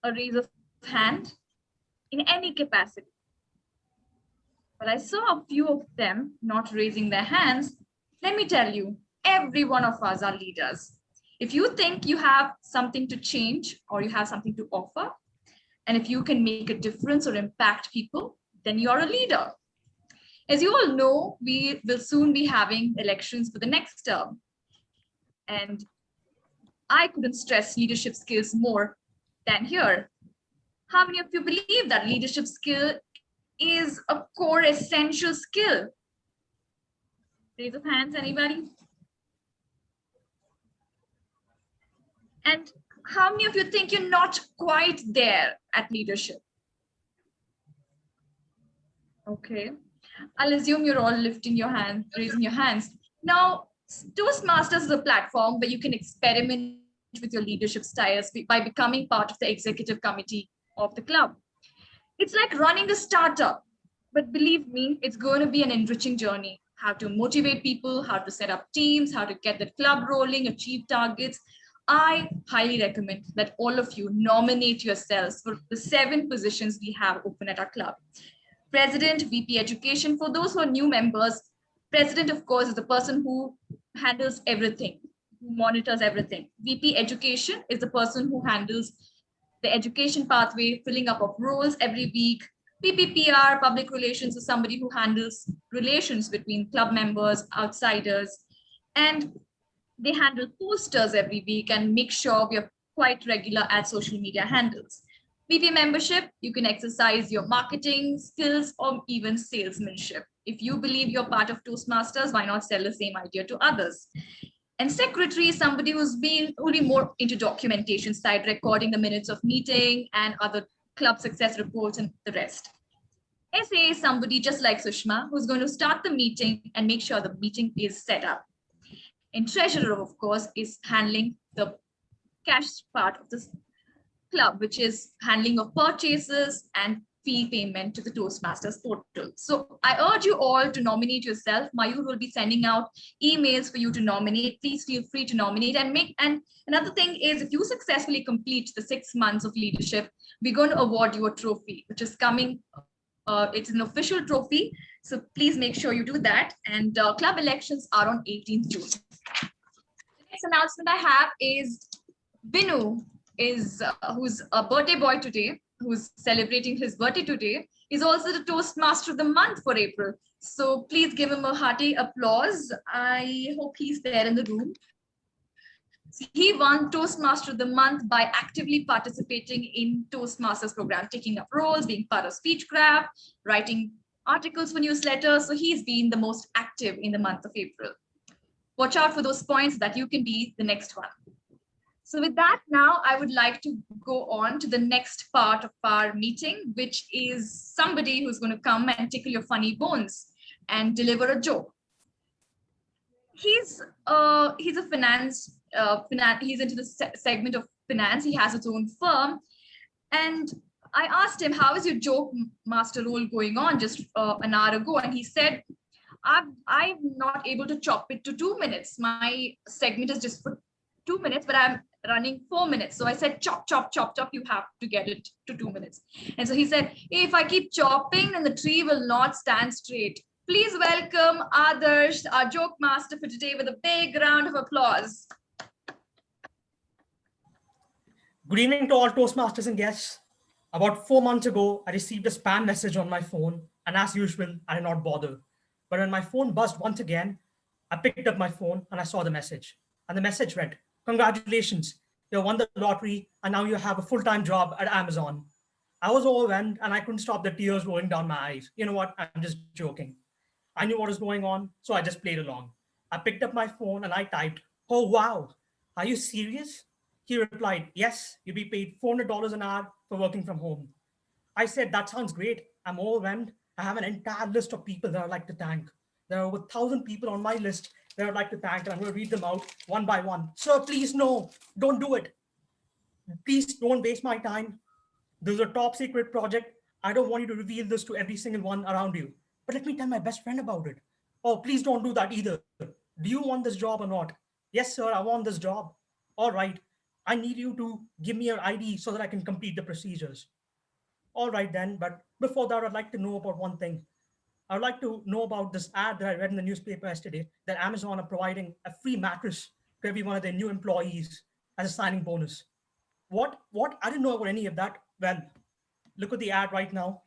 a raise of hand in any capacity. But I saw a few of them not raising their hands. Let me tell you, every one of us are leaders. If you think you have something to change or you have something to offer, and if you can make a difference or impact people, then you're a leader. As you all know, we will soon be having elections for the next term. And I couldn't stress leadership skills more than here. How many of you believe that leadership skill is a core essential skill? Raise of hands, anybody? And how many of you think you're not quite there at leadership? Okay, I'll assume you're all lifting your hands, raising your hands. Now, Toastmasters is a platform where you can experiment with your leadership styles by becoming part of the executive committee of the club. It's like running a startup, but believe me, it's going to be an enriching journey. How to motivate people, how to set up teams, how to get the club rolling, achieve targets. I highly recommend that all of you nominate yourselves for the 7 positions we have open at our club. President, VP Education. For those who are new members, President, of course, is the person who handles everything, who monitors everything. VP Education is the person who handles the education pathway, filling up of roles every week. PPPR, Public Relations, is somebody who handles relations between club members, outsiders, and they handle posters every week and make sure we are quite regular at social media handles. VP membership, you can exercise your marketing skills or even salesmanship. If you believe you're part of Toastmasters, why not sell the same idea to others? And secretary is somebody who's been only more into documentation side, recording the minutes of meeting and other club success reports and the rest. SA is somebody just like Sushma, who's going to start the meeting and make sure the meeting is set up. And treasurer, of course, is handling the cash part of this club, which is handling of purchases and fee payment to the Toastmasters portal. So I urge you all to nominate yourself. Mayur will be sending out emails for you to nominate. Please feel free to nominate and another thing is, if you successfully complete the 6 months of leadership, we're going to award you a trophy, which is coming. It's an official trophy. So please make sure you do that. And club elections are on 18th June. The next announcement I have is Binu is who's a birthday boy today, who's celebrating his birthday today, is also the Toastmaster of the month for April. So please give him a hearty applause. I hope he's there in the room. So he won Toastmaster of the month by actively participating in Toastmasters program, taking up roles, being part of Speechcraft, writing articles for newsletters. So he's been the most active in the month of April. Watch out for those points that you can be the next one. So with that, now I would like to go on to the next part of our meeting, which is somebody who's going to come and tickle your funny bones and deliver a joke. He's a finance, he's into the segment of finance. He has his own firm. And I asked him, how is your joke master role going on just an hour ago? And he said, I'm not able to chop it to 2 minutes. My segment is just for 2 minutes, but I'm running 4 minutes. So I said, chop, chop, chop, chop. You have to get it to 2 minutes. And so he said, hey, if I keep chopping, then the tree will not stand straight. Please welcome Adarsh, our joke master for today, with a big round of applause. Good evening to all Toastmasters and guests. About 4 months ago, I received a spam message on my phone, and as usual, I did not bother. But when my phone buzzed once again, I picked up my phone and I saw the message. And the message read, congratulations, you won the lottery and now you have a full-time job at Amazon. I was overwhelmed and I couldn't stop the tears rolling down my eyes. You know what? I'm just joking. I knew what was going on, so I just played along. I picked up my phone and I typed, oh, wow, are you serious? He replied, yes, you'll be paid $400 an hour for working from home. I said, that sounds great. I'm overwhelmed. I have an entire list of people that I'd like to thank. There are over 1,000 people on my list that I'd like to thank, and I'm going to read them out one by one. Sir, please, no, don't do it. Please don't waste my time. This is a top secret project. I don't want you to reveal this to every single one around you. But let me tell my best friend about it. Oh, please don't do that either. Do you want this job or not? Yes, sir, I want this job. All right. I need you to give me your ID so that I can complete the procedures. All right then, but before that, I'd like to know about one thing. I would like to know about this ad that I read in the newspaper yesterday that Amazon are providing a free mattress to every one of their new employees as a signing bonus. What? I didn't know about any of that. Well, look at the ad right now.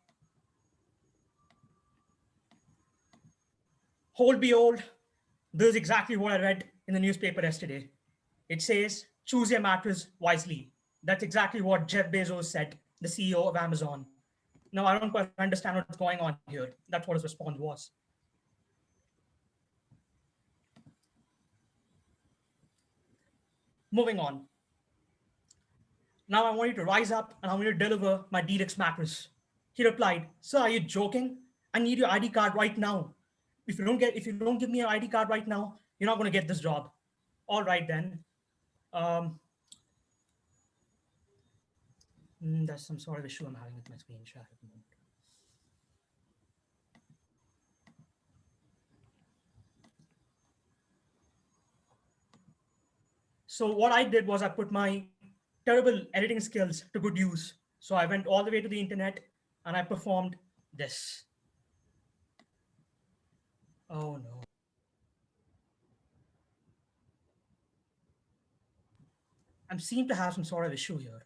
Hold behold, this is exactly what I read in the newspaper yesterday. It says, choose your mattress wisely. That's exactly what Jeff Bezos said, the CEO of Amazon. No, I don't quite understand what's going on here. That's what his response was. Moving on. Now I want you to rise up and I want you to deliver my deluxe mattress. He replied, Sir, are you joking? I need your ID card right now. If you don't give me your ID card right now, you're not going to get this job. All right then. Um, there's some sort of issue I'm having with my screen share at the moment. So what I did was I put my terrible editing skills to good use. So I went all the way to the internet and I performed this. Oh no. I seem to have some sort of issue here.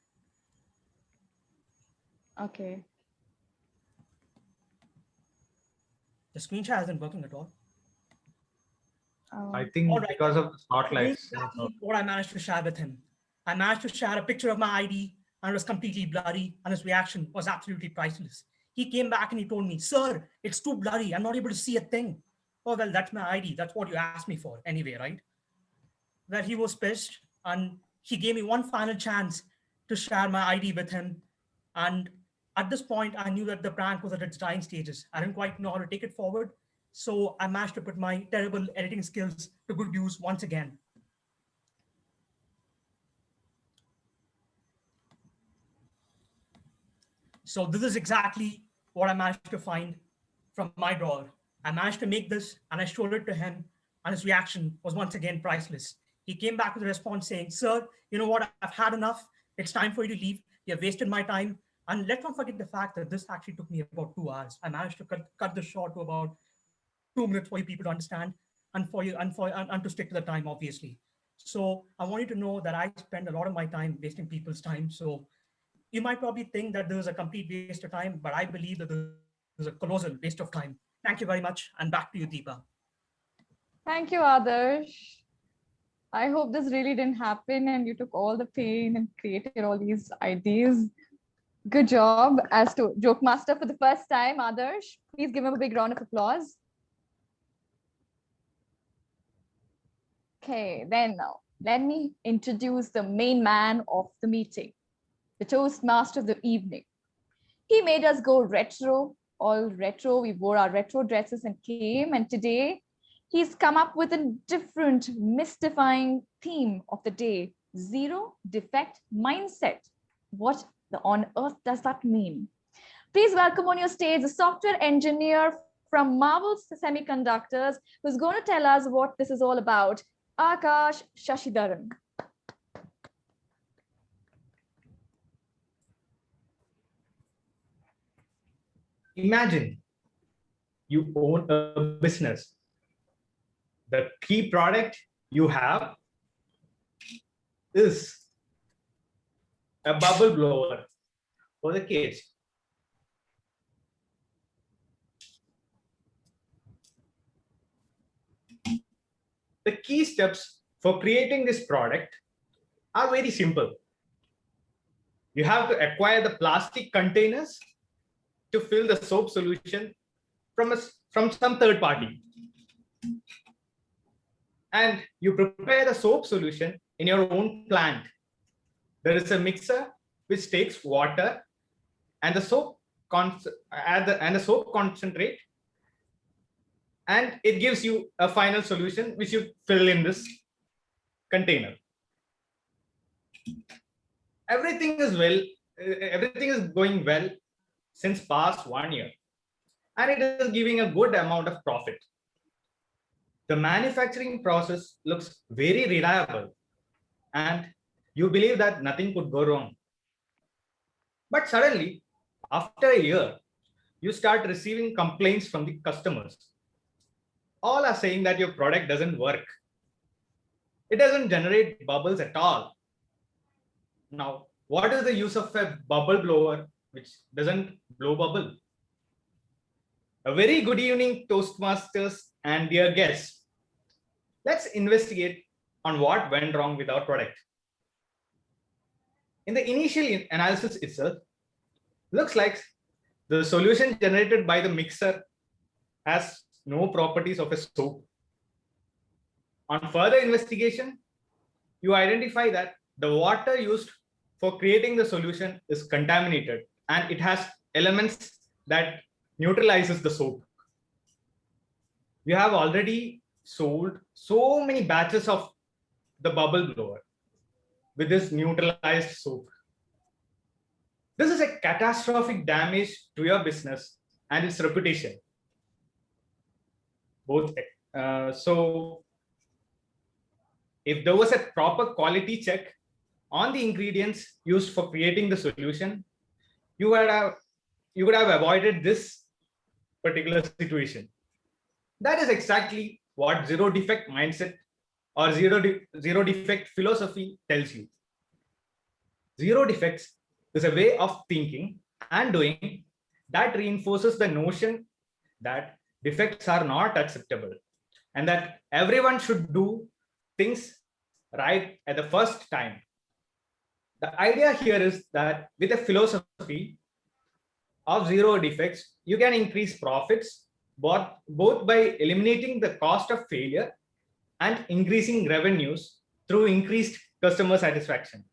Okay. The screen share isn't working at all. I think All right, because of the spotlights. exactly what I managed to share with him. I managed to share a picture of my ID and it was completely blurry and his reaction was absolutely priceless. He came back and he told me, Sir, it's too blurry. I'm not able to see a thing. Oh, well, that's my ID. That's what you asked me for anyway, right? Well, he was pissed and he gave me one final chance to share my ID with him. And at this point, I knew that the prank was at its dying stages. I didn't quite know how to take it forward. So I managed to put my terrible editing skills to good use once again. So this is exactly what I managed to find from my drawer. I managed to make this and I showed it to him and his reaction was once again priceless. He came back with a response saying, Sir, you know what? I've had enough. It's time for you to leave. You have wasted my time. And let's not forget the fact that this actually took me about 2 hours. I managed to cut this short to about 2 minutes for you people to understand and to stick to the time, obviously. So I want you to know that I spend a lot of my time wasting people's time. So you might probably think that this is a complete waste of time, but I believe that this is a colossal waste of time. Thank you very much. And back to you, Deepa. Thank you, Adarsh. I hope this really didn't happen and you took all the pain and created all these ideas. Good job as to Jokemaster for the first time, Adarsh. Please give him a big round of applause. Okay, then now let me introduce the main man of the meeting, the Toastmaster of the evening. He made us go retro, all retro. We wore our retro dresses and came, and today he's come up with a different, mystifying theme of the day, zero defect mindset. What on earth does that mean? Please welcome on your stage the software engineer from Marvel Semiconductors, who's going to tell us what this is all about, Aakash Shashidharan. Imagine you own a business. The key product you have is a bubble blower for the kids. The key steps for creating this product are very simple. You have to acquire the plastic containers to fill the soap solution from some third party. And you prepare the soap solution in your own plant. There is a mixer which takes water and the soap concentrate, and it gives you a final solution which you fill in this container. Everything is going well since past 1 year, and it is giving a good amount of profit. The manufacturing process looks very reliable, and You believe that nothing could go wrong. But suddenly, after a year, you start receiving complaints from the customers. All are saying that your product doesn't work. It doesn't generate bubbles at all. Now, what is the use of a bubble blower which doesn't blow bubble? A very good evening, Toastmasters and dear guests. Let's investigate on what went wrong with our product. In the initial analysis itself, looks like the solution generated by the mixer has no properties of a soap. On further investigation, you identify that the water used for creating the solution is contaminated and it has elements that neutralizes the soap. You have already sold so many batches of the bubble blower with this neutralized soap. This is a catastrophic damage to your business and its reputation. So if there was a proper quality check on the ingredients used for creating the solution, you would have avoided this particular situation. That is exactly what zero defect mindset or zero defect philosophy tells you. Zero defects is a way of thinking and doing that reinforces the notion that defects are not acceptable and that everyone should do things right at the first time. The idea here is that with a philosophy of zero defects, you can increase profits both by eliminating the cost of failure and increasing revenues through increased customer satisfaction.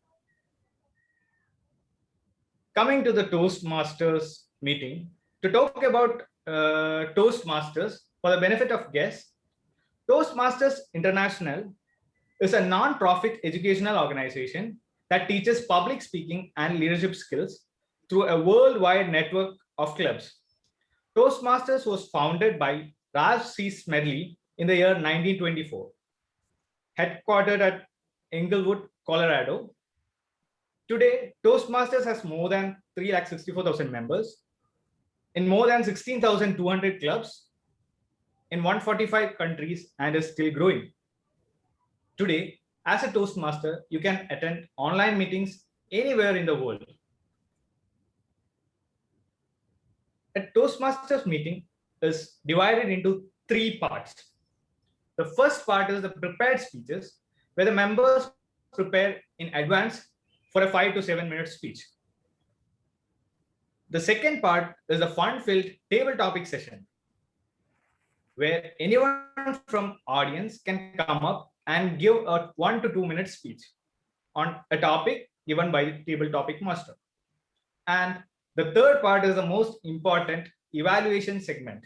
Coming to the Toastmasters meeting, to talk about Toastmasters for the benefit of guests, Toastmasters International is a non-profit educational organization that teaches public speaking and leadership skills through a worldwide network of clubs. Toastmasters was founded by Ralph C. Smedley in the year 1924, headquartered at Englewood, Colorado. Today, Toastmasters has more than 364,000 members in more than 16,200 clubs in 145 countries and is still growing. Today, as a Toastmaster, you can attend online meetings anywhere in the world. A Toastmasters meeting is divided into 3 parts. The first part is the prepared speeches, where the members prepare in advance for a 5 to 7 minute speech. The second part is the fun-filled table topic session, where anyone from audience can come up and give a 1 to 2 minute speech on a topic given by the table topic master. And the third part is the most important evaluation segment,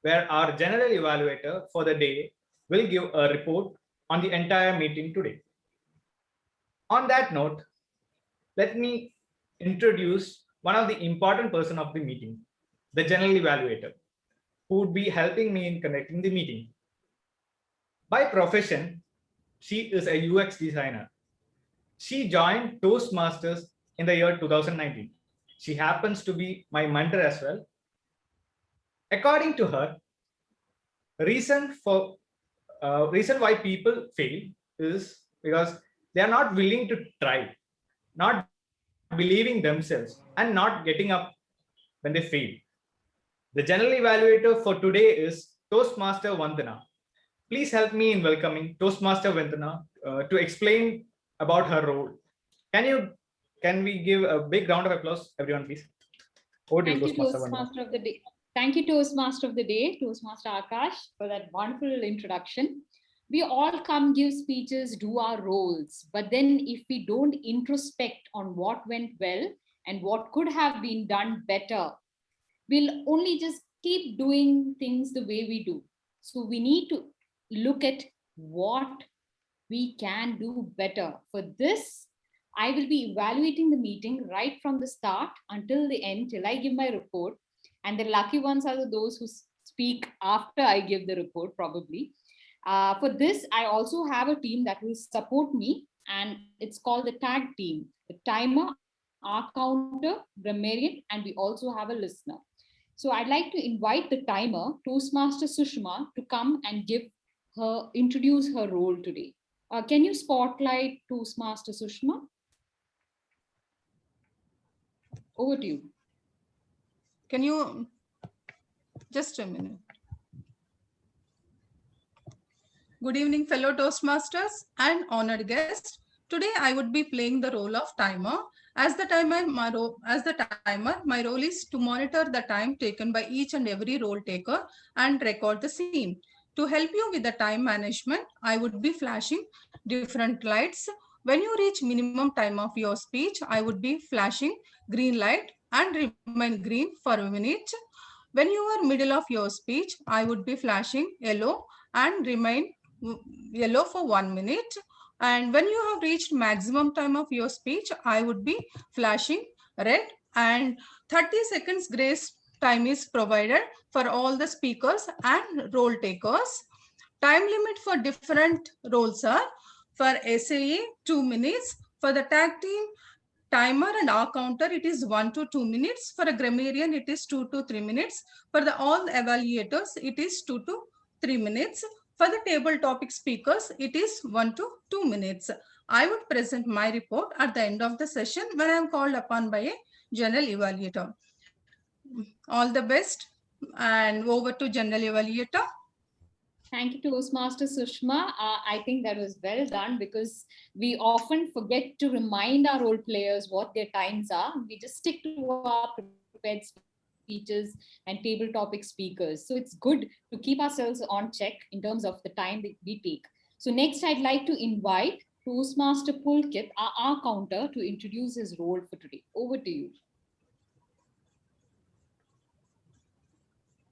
where our general evaluator for the day will give a report on the entire meeting today. On that note, let me introduce one of the important person of the meeting, the general evaluator, who would be helping me in conducting the meeting. By profession, she is a UX designer. She joined Toastmasters in the year 2019. She happens to be my mentor as well. According to her, reason why people fail is because they are not willing to try, not believing themselves, and not getting up when they fail. The general evaluator for today is Toastmaster Vandana. Please help me in welcoming Toastmaster Vandana to explain about her role. Can we give a big round of applause, everyone, please? Thank you, Toastmaster of the Day. Thank you, Toastmaster of the Day, Toastmaster Aakash, for that wonderful introduction. We all come give speeches, do our roles, but then if we don't introspect on what went well and what could have been done better, we'll only just keep doing things the way we do. So we need to look at what we can do better. For this, I will be evaluating the meeting right from the start until the end, till I give my report. And the lucky ones are those who speak after I give the report, probably. For this, I also have a team that will support me and it's called the tag team, the timer, our counter, grammarian, and we also have a listener. So I'd like to invite the timer, Toastmaster Sushma, to come and introduce her role today. Can you spotlight Toastmaster Sushma? Over to you. Can you just a minute? Good evening, fellow Toastmasters and honored guests. Today, I would be playing the role of timer. As the timer, my role is to monitor the time taken by each and every role taker and record the scene. To help you with the time management, I would be flashing different lights. When you reach minimum time of your speech, I would be flashing green light and remain green for a minute. When you are middle of your speech, I would be flashing yellow and remain yellow for 1 minute. And when you have reached maximum time of your speech, I would be flashing red, and 30 seconds grace time is provided for all the speakers and role takers. Time limit for different roles are: for SAE 2 minutes, for the tag team timer and our counter, it is 1 to 2 minutes. For a grammarian, it is 2 to 3 minutes. For the all evaluators, it is 2 to 3 minutes. For the table topic speakers, it is 1 to 2 minutes. I would present my report at the end of the session when I am called upon by a general evaluator. All the best, and over to general evaluator. Thank you, Toastmaster Sushma. I think that was well done, because we often forget to remind our role players what their times are. We just stick to our prepared speeches and table topic speakers. So it's good to keep ourselves on check in terms of the time that we take. So next, I'd like to invite Toastmaster Pulkit, our counter, to introduce his role for today. Over to you.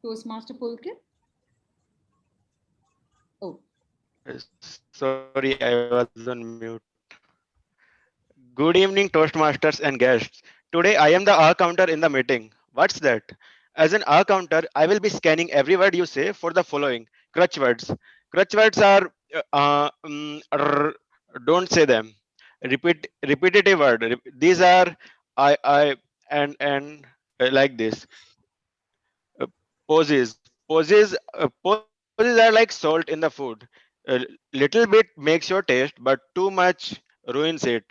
Toastmaster Pulkit. Oh. Sorry, I was on mute. Good evening, Toastmasters and guests. Today, I am the R counter in the meeting. What's that? As an R counter, I will be scanning every word you say for the following crutch words. Crutch words are don't say them. Repetitive word. These are I and like this. Poses. Poses are like salt in the food. A little bit makes your taste, but too much ruins it.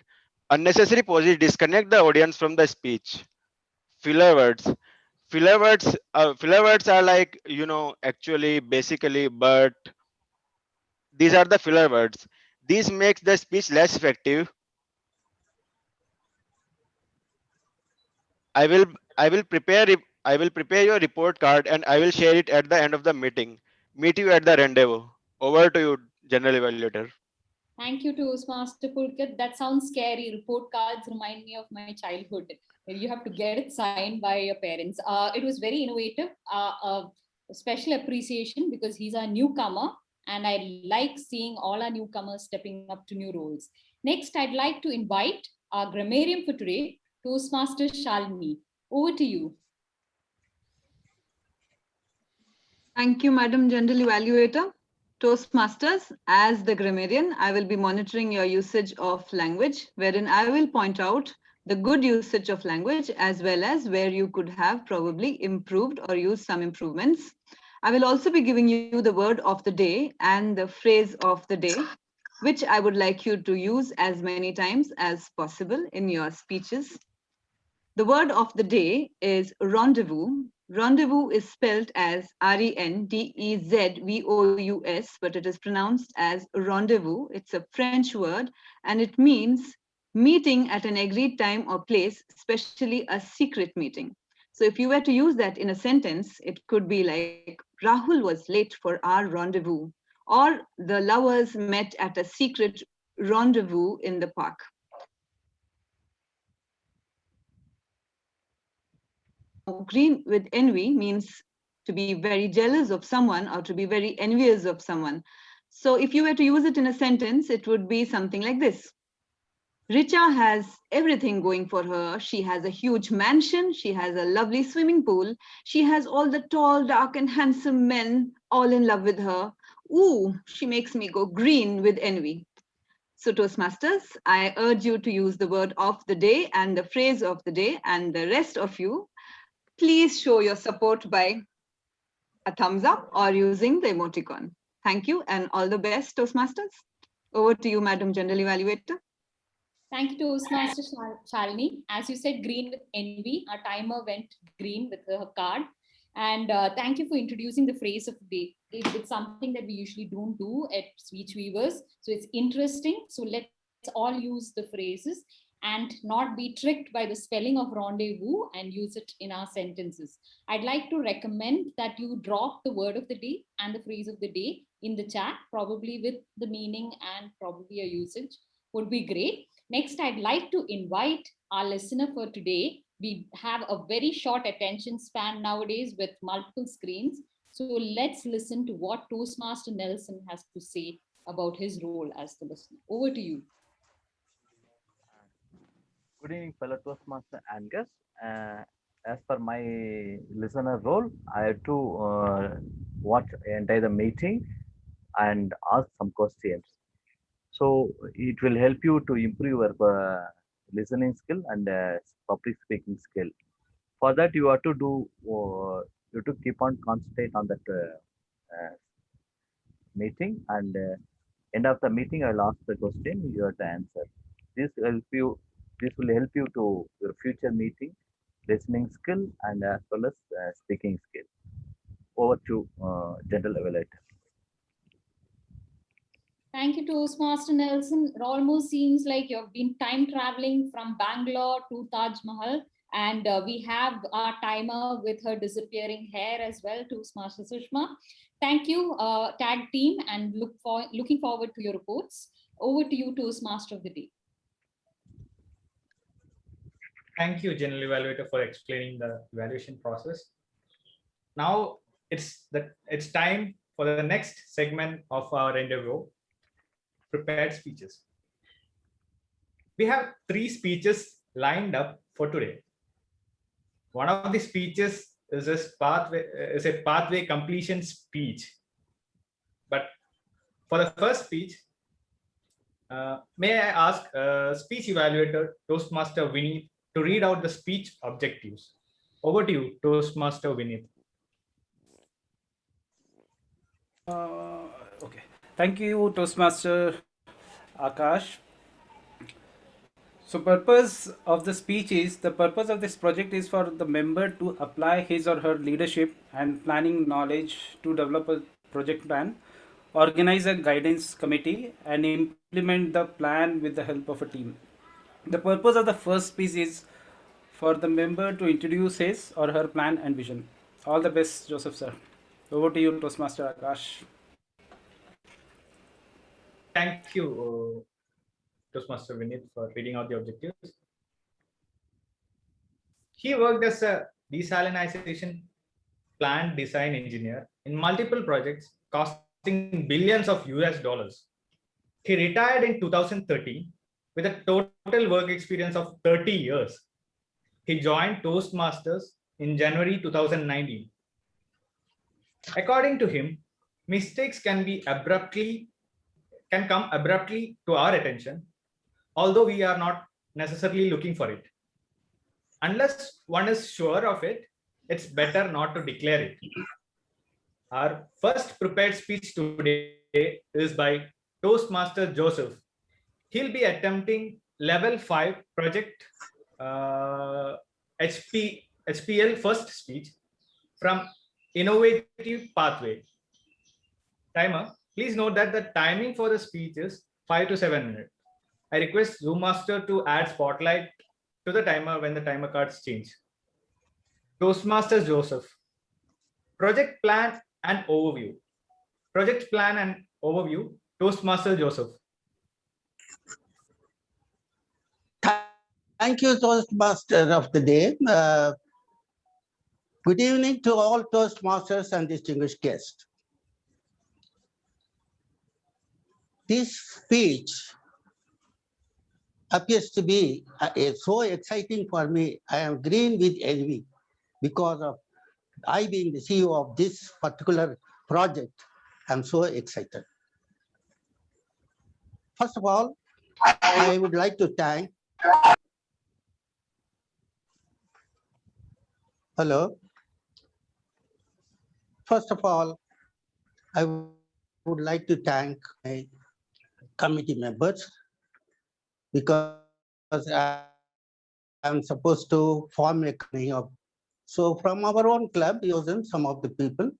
Unnecessary poses disconnect the audience from the speech. Filler words. Filler words are like, actually, basically, but these are the filler words. These makes the speech less effective. I will prepare your report card and I will share it at the end of the meeting. Meet you at the rendezvous. Over to you, General Evaluator. Thank you, Toastmaster Pulkit. That sounds scary. Report cards remind me of my childhood. You have to get it signed by your parents. It was very innovative. A special appreciation, because he's a newcomer, and I like seeing all our newcomers stepping up to new roles. Next, I'd like to invite our grammarian for today, Toastmaster Shalini. Over to you. Thank you, Madam General Evaluator. Toastmasters, as the grammarian, I will be monitoring your usage of language, wherein I will point out the good usage of language as well as where you could have probably improved or used some improvements. I will also be giving you the word of the day and the phrase of the day, which I would like you to use as many times as possible in your speeches. The word of the day is rendezvous. Rendezvous is spelled as R-E-N-D-E-Z-V-O-U-S, but it is pronounced as rendezvous. It's a French word, and it means meeting at an agreed time or place, especially a secret meeting. So if you were to use that in a sentence, it could be like, Rahul was late for our rendezvous, or the lovers met at a secret rendezvous in the park. Green with envy means to be very jealous of someone or to be very envious of someone. So if you were to use it in a sentence, it would be something like this. Richa has everything going for her. She has a huge mansion. She has a lovely swimming pool. She has all the tall, dark, and handsome men all in love with her. Ooh, she makes me go green with envy. So Toastmasters, I urge you to use the word of the day and the phrase of the day, and the rest of you, please show your support by a thumbs up or using the emoticon. Thank you and all the best, Toastmasters. Over to you, Madam General Evaluator. Thank you, Toastmaster Shalini. As you said, green with envy. Our timer went green with her card. And thank you for introducing the phrase of the day. It's something that we usually don't do at Speech Weavers. So it's interesting. So let's all use the phrases and not be tricked by the spelling of rendezvous and use it in our sentences. I'd like to recommend that you drop the word of the day and the phrase of the day in the chat, probably with the meaning and probably a usage would be great. Next, I'd like to invite our listener for today. We have a very short attention span nowadays with multiple screens. So let's listen to what Toastmaster Nelson has to say about his role as the listener. Over to you. Good evening, fellow Toastmaster and guests. As per my listener role, I have to watch entire meeting and ask some questions. So it will help you to improve your listening skill and public speaking skill. For that, you have to do you have to keep on concentrate on that meeting, and end of the meeting, I'll ask the question. You have to answer. This help you. This will help you to your future meeting, listening skill, and as well as speaking skill. Over to General Evaluator. Thank you, Toastmaster Nelson. It almost seems like you've been time traveling from Bangalore to Taj Mahal. And we have our timer with her disappearing hair as well, Toastmaster Sushma. Thank you, tag team, and looking forward to your reports. Over to you, Toastmaster of the day. Thank you, General Evaluator, for explaining the evaluation process. Now it's time for the next segment of our rendezvous, prepared speeches. We have 3 speeches lined up for today. One of the speeches is a pathway completion speech. But for the first speech, may I ask speech evaluator Toastmaster Vinit to read out the speech objectives. Over to you, Toastmaster Vinit. Okay. Thank you, Toastmaster Aakash. So purpose of the speech is, the purpose of this project is for the member to apply his or her leadership and planning knowledge to develop a project plan, organize a guidance committee, and implement the plan with the help of a team. The purpose of the first speech is for the member to introduce his or her plan and vision. All the best, Joseph sir. Over to you, Toastmaster Aakash. Thank you, Toastmaster Vinit, for reading out the objectives. He worked as a desalinization plant design engineer in multiple projects costing billions of US dollars. He retired in 2013 with a total work experience of 30 years. He joined Toastmasters in January 2019. According to him, mistakes can come abruptly to our attention, although we are not necessarily looking for it. Unless one is sure of it, it's better not to declare it. Our first prepared speech today is by Toastmaster Joseph. He'll be attempting level 5 project HPL first speech from Innovative Pathway. Timer, please note that the timing for the speech is 5 to 7 minutes. I request Zoom Master to add spotlight to the timer when the timer cards change. Toastmaster Joseph. Project plan and overview. Project plan and overview. Toastmaster Joseph. Thank you, Toastmaster of the day. Good evening to all Toastmasters and distinguished guests. This speech appears to be so exciting for me. I am green with envy because of I being the CEO of this particular project. I'm so excited. First of all, I would like to thank. Hello. First of all, I would like to thank my committee members because I'm supposed to form a company of. So from our own club, we chosen some of the people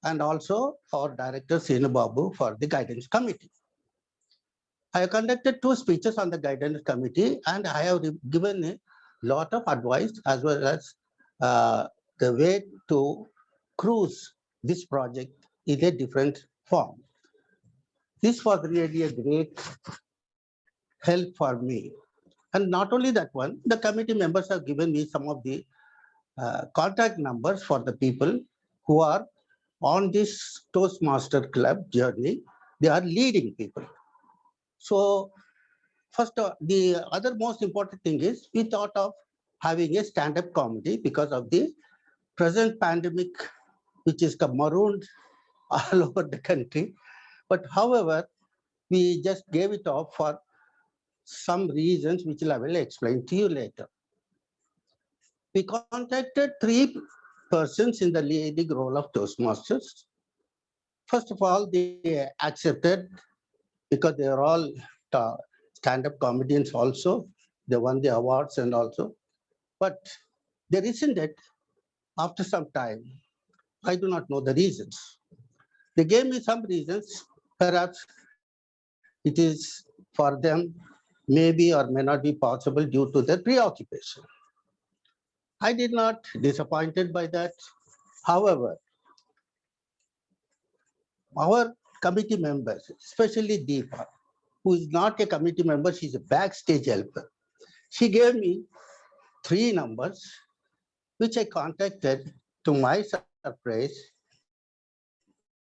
and also our director Senu Babu for the guidance committee. I have conducted 2 speeches on the guidance committee and I have given a lot of advice as well as the way to cruise this project in a different form. This was really a great help for me. And not only that one, the committee members have given me some of the contact numbers for the people who are on this Toastmaster Club journey. They are leading people. So first, the other most important thing is we thought of having a stand-up comedy because of the present pandemic, which is marooned all over the country. But however, we just gave it off for some reasons, which I will explain to you later. We contacted 3 persons in the leading role of Toastmasters. First of all, they accepted because they are all stand-up comedians also. They won the awards and also. But they rescinded after some time. I do not know the reasons. They gave me some reasons. Perhaps it is for them maybe or may not be possible due to their preoccupation. I did not disappointed by that. However, our committee members, especially Deepa, who is not a committee member, she's a backstage helper. She gave me 3 numbers, which I contacted. To my surprise,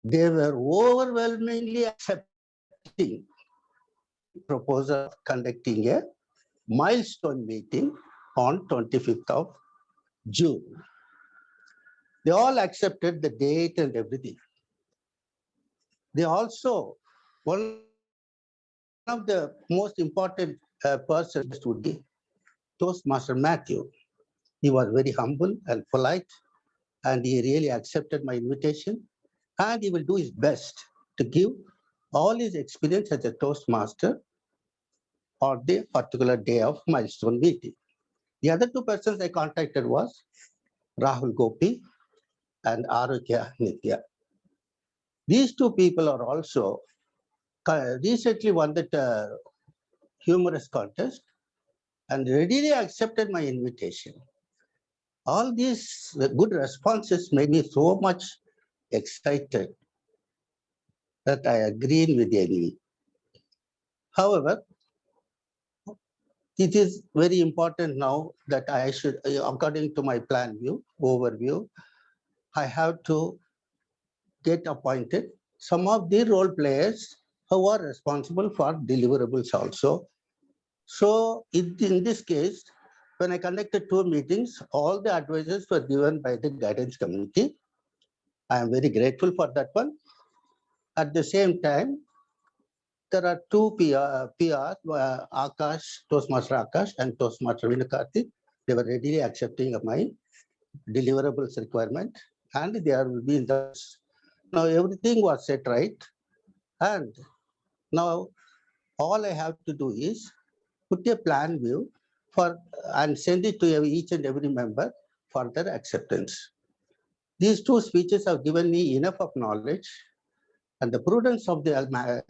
they were overwhelmingly accepting proposal of conducting a milestone meeting on 25th of June. They all accepted the date and everything. They also, one of the most important persons would be Toastmaster Matthew. He was very humble and polite, and he really accepted my invitation, and he will do his best to give all his experience as a Toastmaster on the particular day of milestone meeting. The other 2 persons I contacted was Rahul Gopi and Arogya Nitya. These 2 people are also recently won the humorous contest and readily accepted my invitation. All these good responses made me so much excited that I agreed with the enemy. However, it is very important now that I should, according to my plan view, overview, I have to get appointed some of the role players who are responsible for deliverables also. So in this case, when I conducted 2 meetings, all the advices were given by the guidance committee. I am very grateful for that one. At the same time, there are 2 PR, Aakash, Toastmaster Aakash and Toastmaster Vinit. They were readily accepting of my deliverables requirement and they will be in the. Now everything was set right, and now all I have to do is put a plan view for and send it to each and every member for their acceptance. These 2 speeches have given me enough of knowledge, and the prudence of the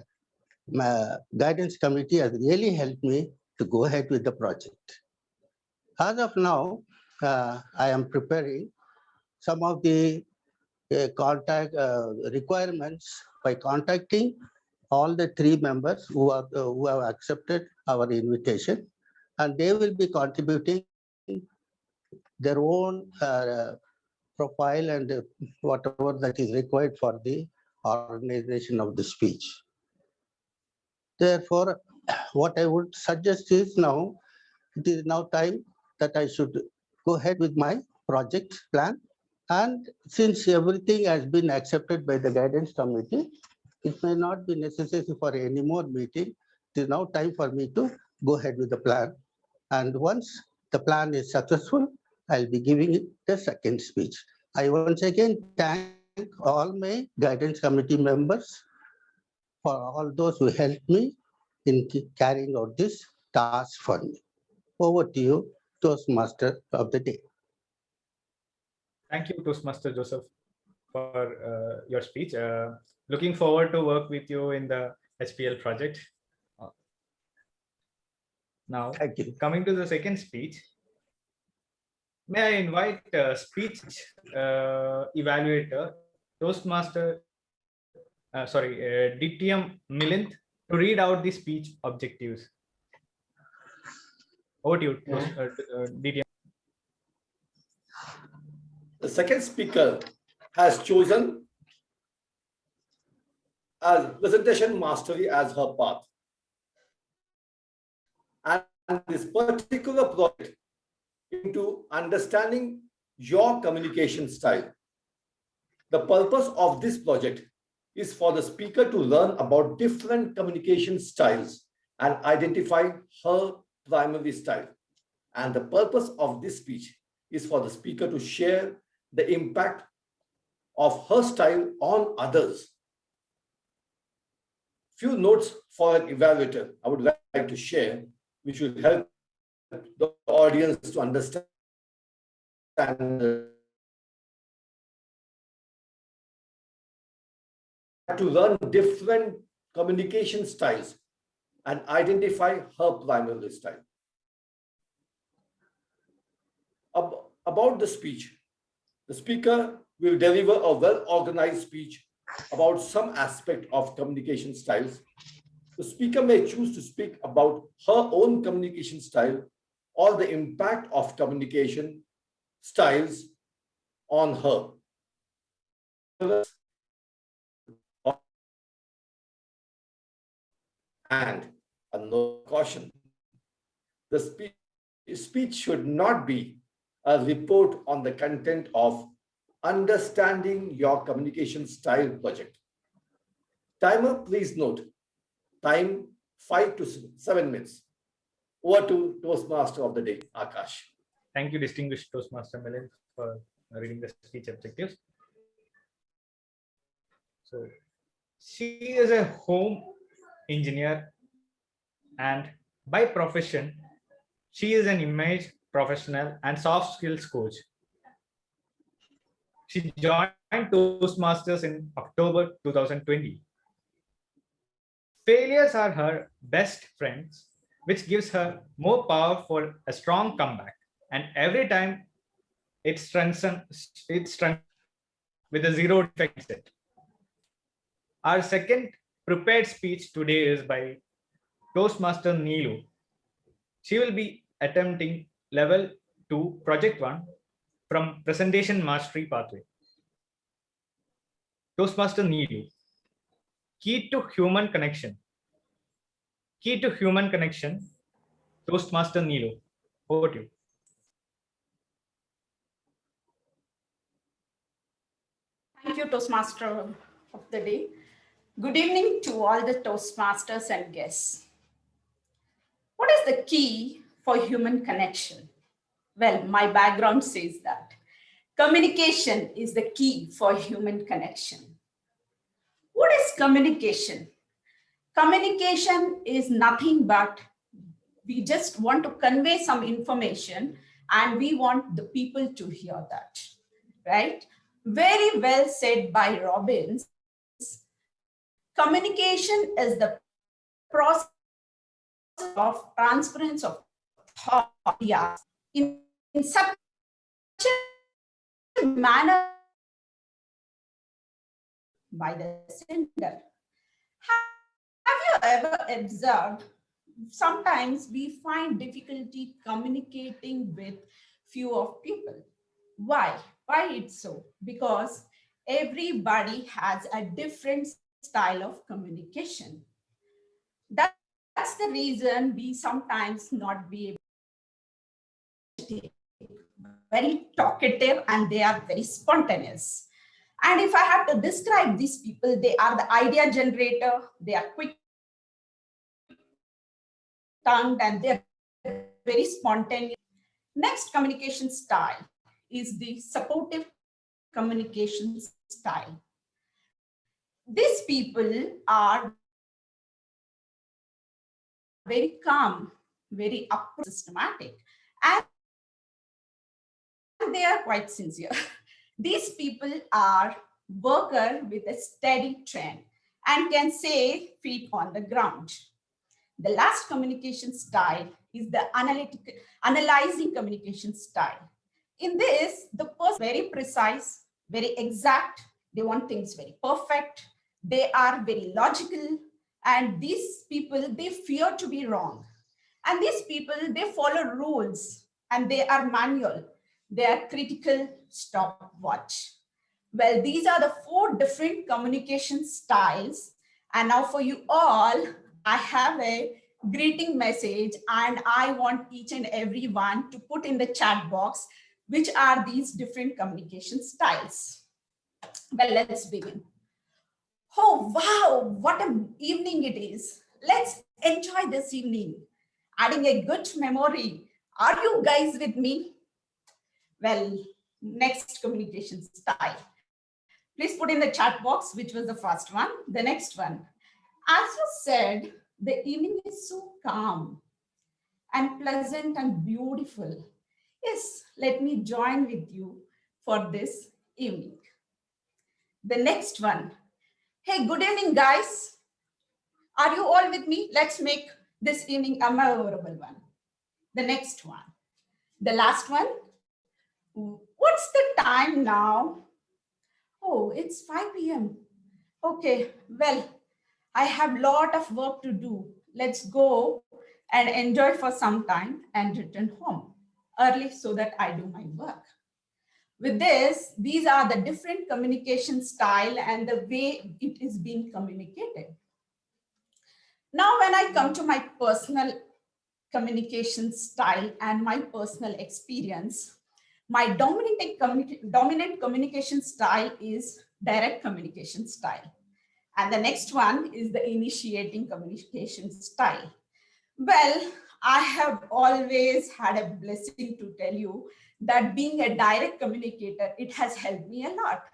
guidance committee has really helped me to go ahead with the project. As of now, I am preparing some of the contact requirements by contacting all the 3 members who have accepted our invitation, and they will be contributing their own profile and whatever that is required for the organization of the speech. Therefore, what I would suggest is now, it is now time that I should go ahead with my project plan. And since everything has been accepted by the guidance committee, it may not be necessary for any more meeting. it is now time for me to go ahead with the plan. And once the plan is successful, I'll be giving it the second speech. I once again thank all my guidance committee members for all those who helped me in carrying out this task for me. Over to you, Toastmaster of the day. Thank you, Toastmaster Joseph, for your speech. Looking forward to work with you in the SPL project. Now, coming to the second speech, may I invite speech evaluator, Toastmaster, DTM Milind, to read out the speech objectives. Over to you, DTM. The second speaker has chosen as presentation mastery as her path. And this particular project into understanding your communication style. The purpose of this project is for the speaker to learn about different communication styles and identify her primary style. And the purpose of this speech is for the speaker to share the impact of her style on others. Few notes for an evaluator I would like to share, which will help the audience to understand to learn different communication styles and identify her primary style. About the speech, the speaker will deliver a well-organized speech about some aspect of communication styles. The speaker may choose to speak about her own communication style or the impact of communication styles on her. And a note of caution, the speech should not be a report on the content of Understanding Your Communication Style project. Timer, please note, time 5 to 7 minutes. Over to Toastmaster of the day, Aakash. Thank you, distinguished Toastmaster Milind, for reading the speech objectives. So, she is a home engineer, and by profession, she is an image professional and soft skills coach. She joined Toastmasters in October 2020. Failures are her best friends, which gives her more power for a strong comeback. And every time it strengthens with a zero defect mindset. Our second prepared speech today is by Toastmaster Neelu. She will be attempting level 2, project 1 from presentation mastery pathway. Toastmaster Neelu. Key to human connection. Key to human connection. Toastmaster Neelu. Over to you. Thank you, Toastmaster of the day. Good evening to all the Toastmasters and guests. What is the key for human connection? Well, my background says that communication is the key for human connection. What is communication? Communication is nothing but we just want to convey some information and we want the people to hear that, right? Very well said by Robbins. Communication is the process of transference of thought in such a manner by the sender. Have you ever observed sometimes we find difficulty communicating with few of people? Why? Why it's so? Because everybody has a different style of communication. That's the reason we sometimes not be able to be very talkative and they are very spontaneous. And if I have to describe these people, they are the idea generator, they are quick tongued and they're very spontaneous. Next communication style is the supportive communication style. These people are very calm, very upfront, systematic, and they are quite sincere. These people are worker with a steady trend and can say feet on the ground. The last communication style is the analyzing communication style. In this, the person is very precise, very exact. They want things very perfect. They are very logical. And these people, they fear to be wrong. And these people, they follow rules and they are manual. They are critical stopwatch. Well, these are the 4 different communication styles. And now for you all, I have a greeting message and I want each and every one to put in the chat box which are these different communication styles. Well, let's begin. Oh, wow, what an evening it is. Let's enjoy this evening. Adding a good memory. Are you guys with me? Well, next communication style. Please put in the chat box, which was the first one. The next one. As you said, the evening is so calm and pleasant and beautiful. Yes, let me join with you for this evening. The next one. Hey, good evening, guys. Are you all with me? Let's make this evening a memorable one. The next one. The last one. What's the time now? Oh, it's 5 p.m. Okay, well, I have a lot of work to do. Let's go and enjoy for some time and return home early so that I do my work. With this, these are the different communication style and the way it is being communicated. Now, when I come to my personal communication style and my personal experience, my dominant communication style is direct communication style. And the next one is the initiating communication style. Well, I have always had a blessing to tell you that being a direct communicator, it has helped me a lot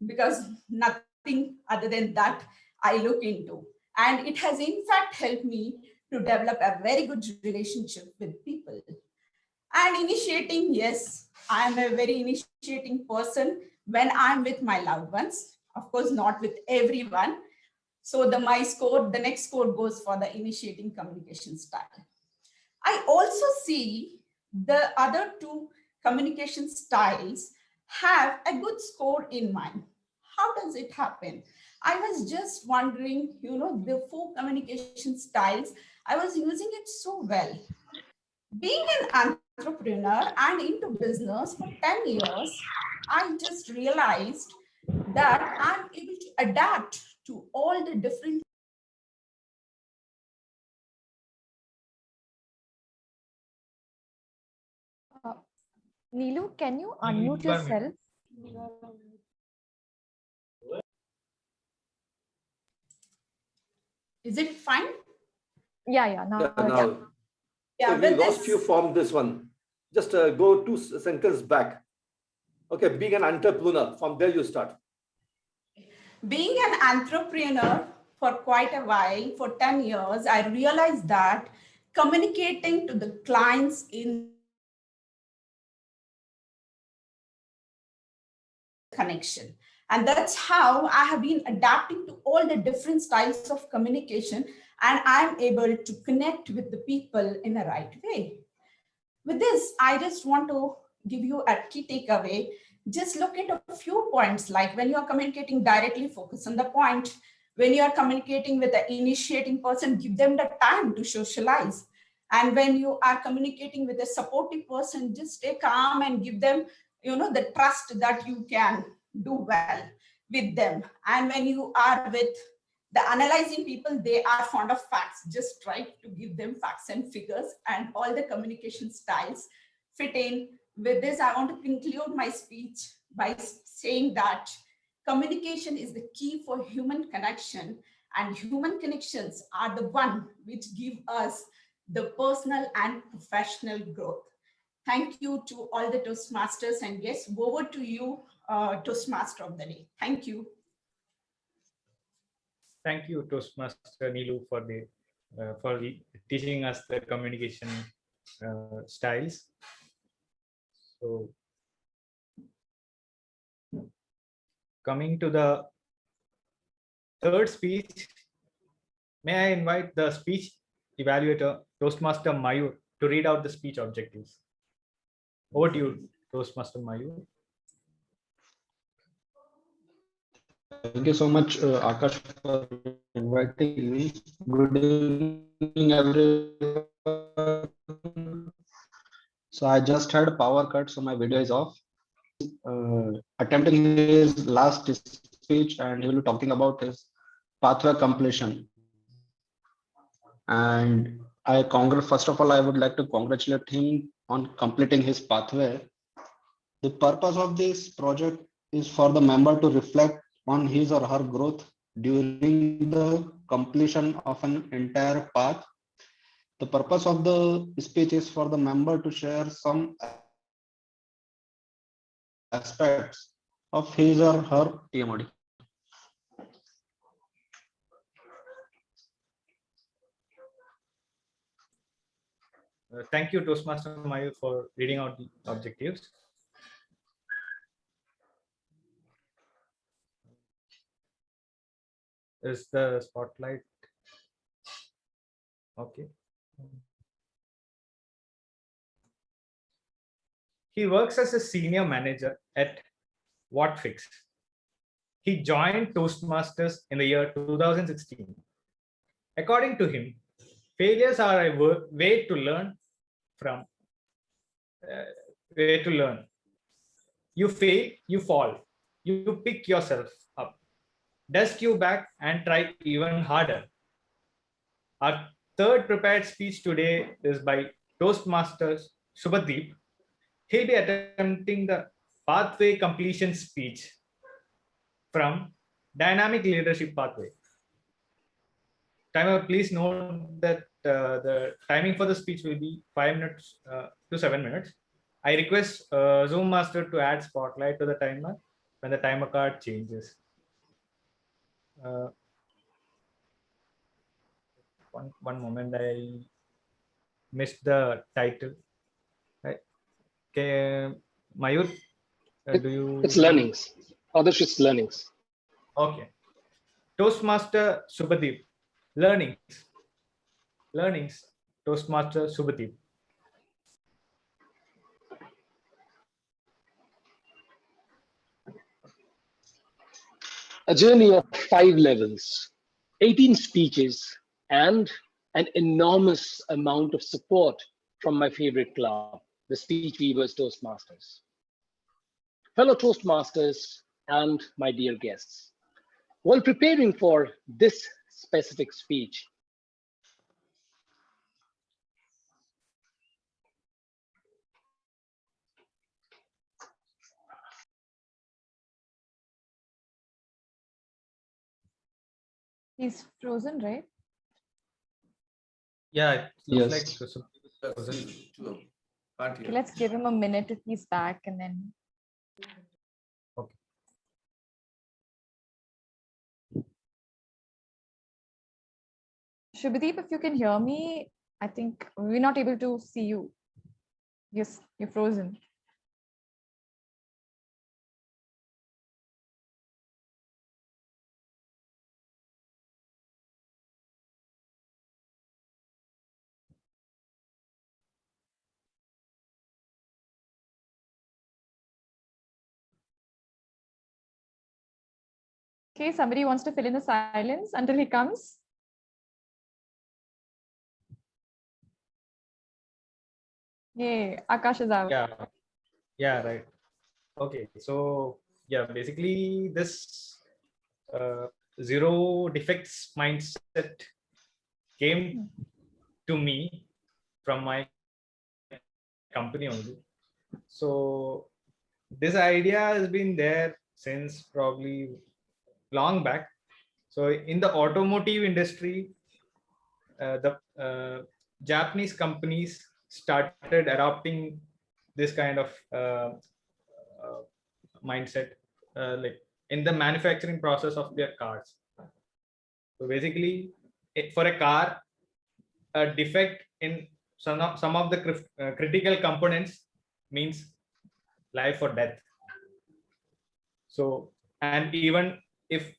because nothing other than that I look into. And it has in fact helped me to develop a very good relationship with people. And initiating, yes, I am a very initiating person when I'm with my loved ones, of course, not with everyone. So the next score goes for the initiating communication style. I also see the other 2 communication styles have a good score in mind. How does it happen? I was just wondering, the 4 communication styles, I was using it so well. Being an entrepreneur and into business for 10 years, I just realized that I'm able to adapt to all the different Neelu, can you unmute yourself? Is it fine? Yeah, now. Yeah, so we lost you from this one. Just go 2 sentences back. Okay, being an entrepreneur, from there you start. Being an entrepreneur for quite a while, for 10 years, I realized that communicating to the clients in connection. And that's how I have been adapting to all the different styles of communication, and I'm able to connect with the people in the right way. With this, I just want to give you a key takeaway. Just look at a few points, like when you are communicating directly, focus on the point. When you are communicating with the initiating person, give them the time to socialize. And when you are communicating with a supportive person, just stay calm and give them, the trust that you can do well with them. And when you are with the analyzing people, they are fond of facts. Just try to give them facts and figures, and all the communication styles fit in. With this, I want to conclude my speech by saying that communication is the key for human connection, and human connections are the one which give us the personal and professional growth. Thank you to all the Toastmasters and guests. Over to you, Toastmaster of the day. Thank you. Thank you, Toastmaster Neelu, for teaching us the communication styles. So, coming to the third speech, may I invite the speech evaluator, Toastmaster Mayur, to read out the speech objectives. Over to you, Toastmaster Mayur. Thank you so much, Aakash, for inviting me. Good evening, everyone. So I just had a power cut, so my video is off. Attempting his last speech, and he will be talking about his pathway completion. And first of all, I would like to congratulate him on completing his pathway. The purpose of this project is for the member to reflect on his or her growth during the completion of an entire path. The purpose of the speech is for the member to share some aspects of his or her TMOD. Thank you, Toastmaster Mayur, for reading out the objectives. Is the spotlight okay? He works as a senior manager at Whatfix. He joined Toastmasters in the year 2016. According to him, failures are a way to learn from. You fail, you fall, you pick yourself up, dust you back, and try even harder. Our third prepared speech today is by Toastmasters Subhadeep. He'll be attempting the pathway completion speech from Dynamic Leadership Pathway. Timer, please note that the timing for the speech will be 5 minutes to 7 minutes. I request Zoom Master to add spotlight to the timer when the timer card changes. One moment, I missed the title. Okay, Mayur, do you? It's learnings. Adarsh, it's learnings. Okay. Toastmaster Subhadeep, learnings. Toastmaster Subhadeep. A journey of 5 levels, 18 speeches, and an enormous amount of support from my favorite club, the Speech Weavers Toastmasters. Fellow Toastmasters and my dear guests, while preparing for this specific speech, He's frozen, right? Yeah, it looks like Okay, let's give him a minute if he's back, and then. Okay. Subhadeep, if you can hear me, I think we're not able to see you. Yes, you're frozen. Okay, somebody wants to fill in the silence until he comes. Yay, Aakash is out. Yeah, right. Okay, so yeah, basically this zero defects mindset came to me from my company only. So this idea has been there since probably long back. So in the automotive industry, Japanese companies started adopting this kind of mindset, like in the manufacturing process of their cars. So basically, for a car, a defect in some of the critical components means life or death. So, and even if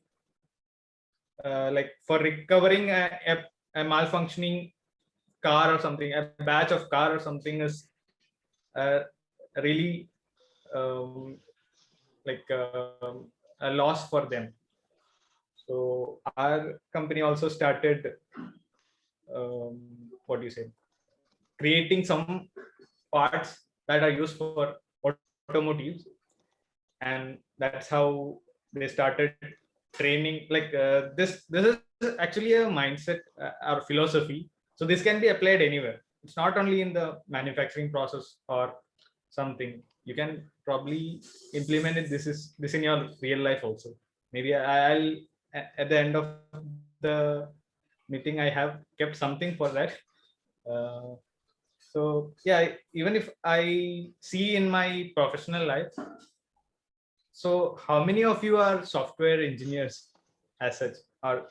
like for recovering a malfunctioning car or something, a batch of car or something is really like a loss for them. So our company also started what do you say, creating some parts that are used for automotives, and that's how they started training. Like this is actually a mindset or philosophy. So this can be applied anywhere. It's not only in the manufacturing process or something. You can probably implement it. This in your real life also. Maybe I'll at the end of the meeting I have kept something for that. So yeah, even if I see in my professional life, so how many of you are software engineers as such, or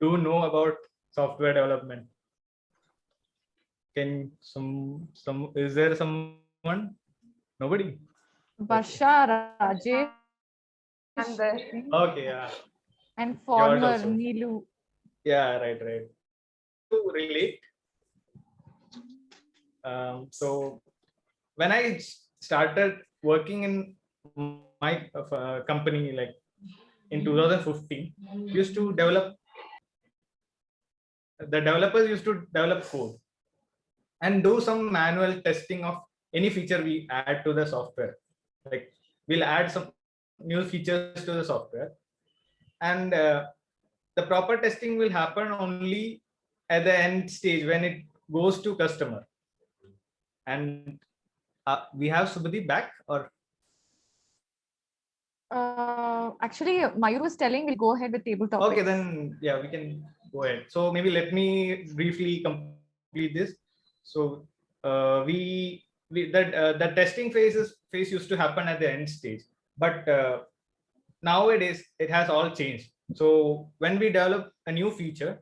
do know about software development? Can some is there someone? Nobody? Varsha, Rajesh, Okay, yeah. and George former also. Neelu. Yeah, right. To relate. So when I started working in my company, like in 2015, used to develop. The developers used to develop code and do some manual testing of any feature we add to the software. Like we'll add some new features to the software, and the proper testing will happen only at the end stage when it goes to customer. And we have Subhadeep back, or Actually, Mayur was telling we'll go ahead with table topics. okay, then yeah, we can go ahead. So maybe let me briefly complete this. So the testing phase used to happen at the end stage, but nowadays it has all changed. So when we develop a new feature,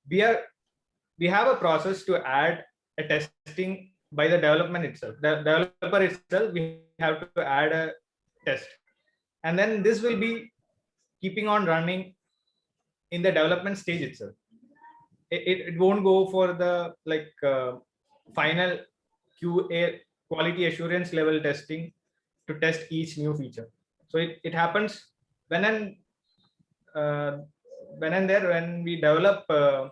we have a process to add a testing by the development itself. The developer itself, we have to add a test, and then this will be keeping on running in the development stage itself. It won't go for the like final QA, quality assurance level testing, to test each new feature. So it happens when and there when we develop a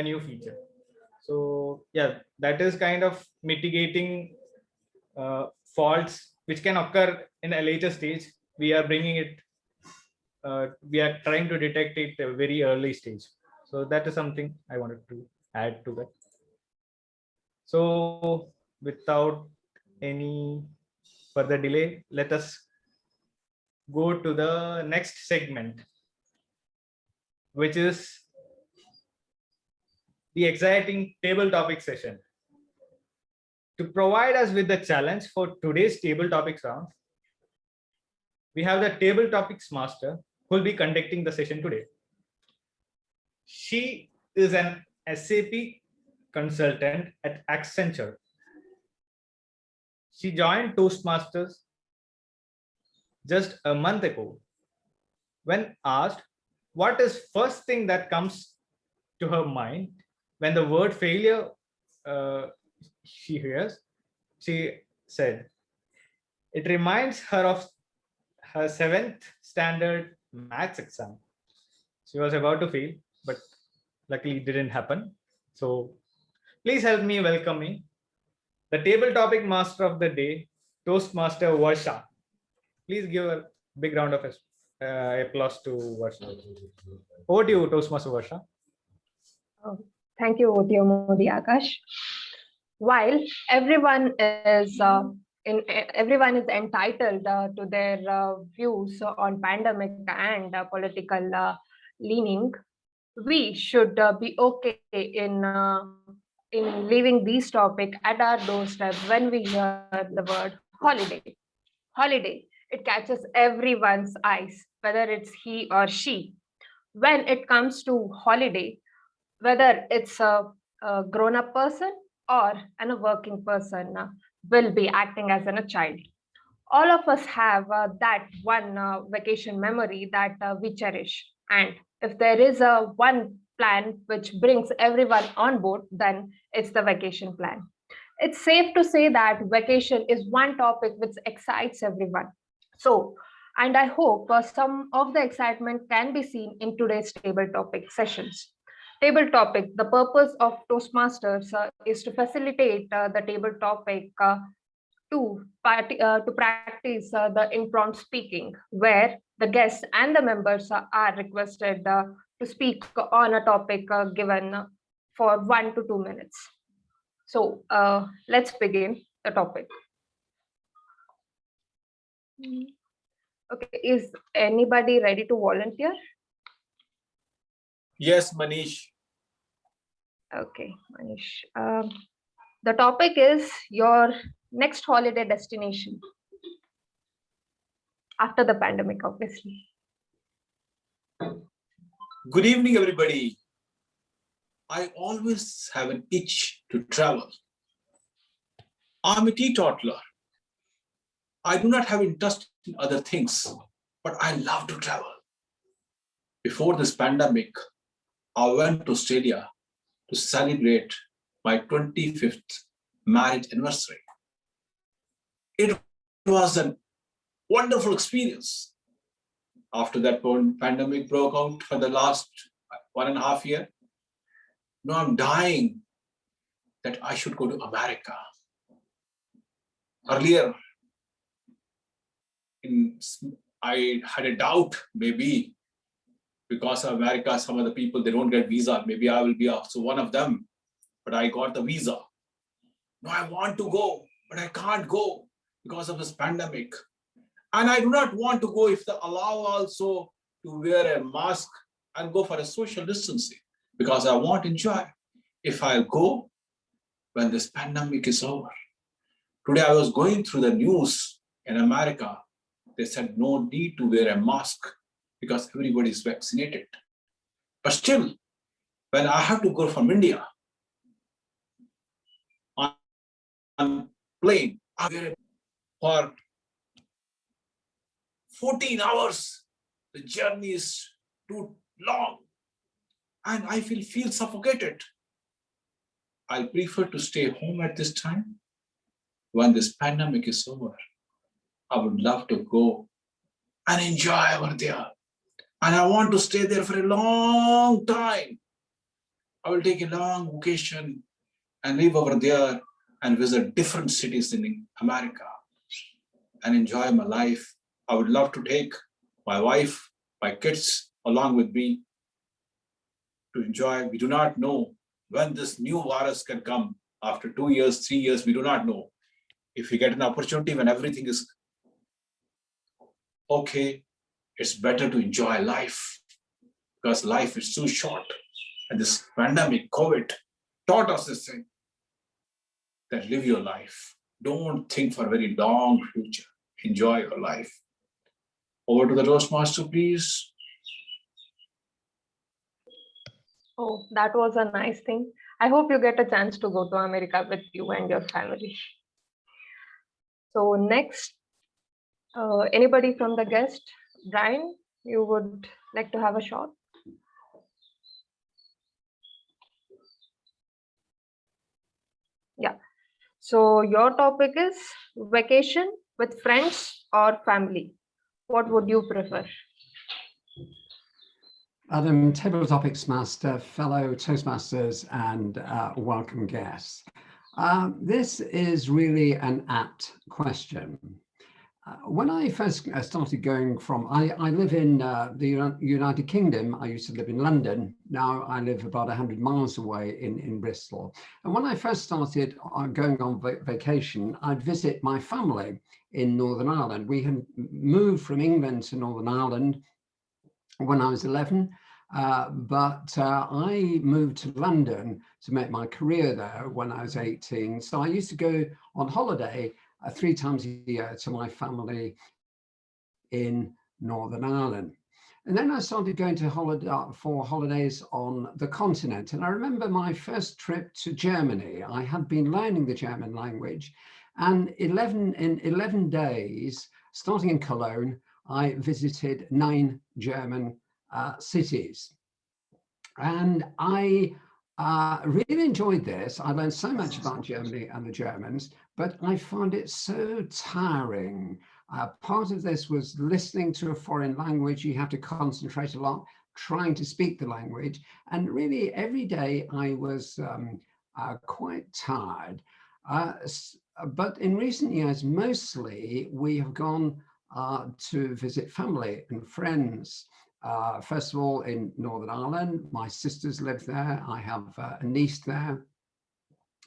new feature. So yeah, that is kind of mitigating faults which can occur in a later stage. We are bringing it, we are trying to detect it at a very early stage. So that is something I wanted to add to that. So without any further delay, let us go to the next segment, which is the exciting table topic session. To provide us with the challenge for today's table topics round, we have the table topics master who will be conducting the session today. She is an SAP consultant at Accenture. She joined Toastmasters just a month ago. When asked what is first thing that comes to her mind when the word failure she hears, she said it reminds her of her 7th standard maths exam. She was about to fail, but luckily it didn't happen. So please help me welcoming the table topic master of the day, Toastmaster Varsha. Please give a big round of applause to Varsha. Over to you, Toastmaster Varsha. Thank you, TMOD Aakash. While everyone is entitled to their views on pandemic and political leaning, we should be okay in leaving these topic at our doorstep when we hear the word holiday. Holiday, it catches everyone's eyes, whether it's he or she. When it comes to holiday, whether it's a grown-up person or a working person will be acting as a child. All of us have that one vacation memory that we cherish. And if there is a one plan which brings everyone on board, then it's the vacation plan. It's safe to say that vacation is one topic which excites everyone. So, and I hope some of the excitement can be seen in today's table topic sessions. Table topic, the purpose of Toastmasters is to facilitate the table topic to practice the impromptu speaking, where the guests and the members are requested to speak on a topic given for 1 to 2 minutes. So let's begin the topic. Okay, is anybody ready to volunteer? Yes, Manish. Okay, Manish. The topic is your next holiday destination after the pandemic, obviously. Good evening, everybody. I always have an itch to travel. I'm a teetotaler. I do not have interest in other things, but I love to travel. Before this pandemic, I went to Australia to celebrate my 25th marriage anniversary. It was a wonderful experience. After that pandemic broke out for the last 1.5 years, now I'm dying that I should go to America. Earlier, I had a doubt, maybe because of America, some of the people, they don't get visa. Maybe I will be also one of them, but I got the visa. Now I want to go, but I can't go because of this pandemic. And I do not want to go if they allow also to wear a mask and go for a social distancing, because I want to enjoy. If I'll go when this pandemic is over. Today I was going through the news in America. They said no need to wear a mask because everybody is vaccinated. But still, when I have to go from India on plane, I wear it for 14 hours. The journey is too long and I feel suffocated. I'll prefer to stay home at this time. When this pandemic is over, I would love to go and enjoy over there. And I want to stay there for a long time. I will take a long vacation and live over there and visit different cities in America and enjoy my life. I would love to take my wife, my kids along with me to enjoy. We do not know when this new virus can come after 2 years, 3 years, we do not know. If we get an opportunity when everything is okay, it's better to enjoy life because life is too short. And this pandemic, COVID, taught us this thing, that live your life. Don't think for a very long future. Enjoy your life. Over to the Toastmaster, please. Oh, that was a nice thing. I hope you get a chance to go to America with you and your family. So next, anybody from the guest? Brian, you would like to have a shot? Yeah. So your topic is vacation with friends or family. What would you prefer? Adam, Table Topics Master, fellow Toastmasters and welcome guests. This is really an apt question. When I first started going from, I live in the United Kingdom. I used to live in London. Now I live about 100 miles away in Bristol. And when I first started going on vacation, I'd visit my family in Northern Ireland. We had moved from England to Northern Ireland when I was 11. But I moved to London to make my career there when I was 18. So I used to go on holiday 3 times a year to my family in Northern Ireland. And then I started going to holidays on the continent. And I remember my first trip to Germany. I had been learning the German language, and in 11 days, starting in Cologne, I visited 9 German cities. And I really enjoyed this. I learned so much about Germany and the Germans, but I found it so tiring. Part of this was listening to a foreign language. You have to concentrate a lot, trying to speak the language. And really every day I was quite tired. But in recent years, mostly we have gone to visit family and friends. First of all, in Northern Ireland, my sisters live there. I have a niece there,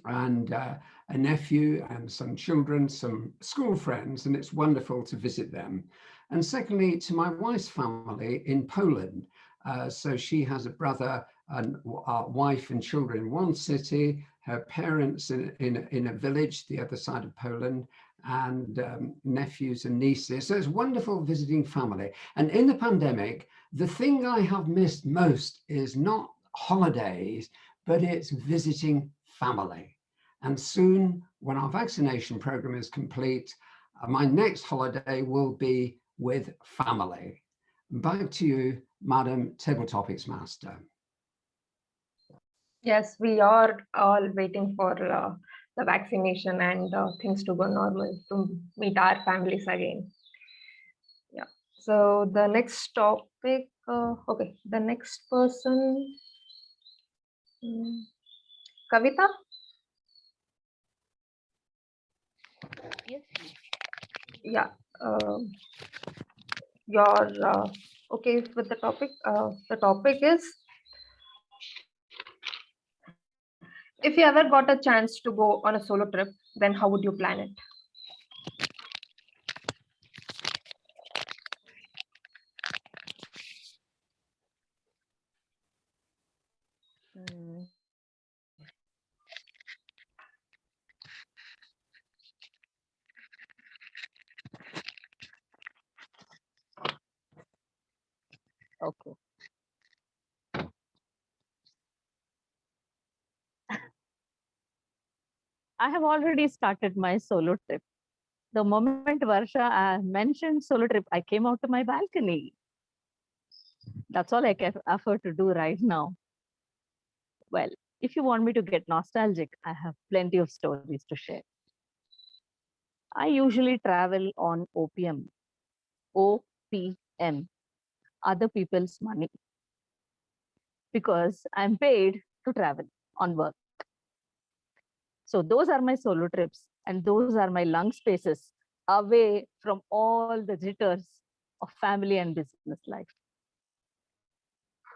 and a nephew and some children, some school friends, and it's wonderful to visit them. And secondly, to my wife's family in Poland. So she has a brother and wife and children in one city, her parents in a village the other side of Poland, and nephews and nieces. So it's wonderful visiting family. And in the pandemic, the thing I have missed most is not holidays, but it's visiting family. And soon, when our vaccination program is complete, my next holiday will be with family. Back to you, Madam Table Topics Master. Yes, we are all waiting for the vaccination and things to go normal to meet our families again. Yeah. So the next topic, okay, the next person, Kavita. Yes. Yeah. You're okay with the topic? The topic is, if you ever got a chance to go on a solo trip, then how would you plan it? Okay. I have already started my solo trip. The moment Varsha mentioned solo trip, I came out to my balcony. That's all I can afford to do right now. Well, if you want me to get nostalgic, I have plenty of stories to share. I usually travel on OPM, OPM, other people's money, because I'm paid to travel on work. So those are my solo trips, and those are my lung spaces away from all the jitters of family and business life.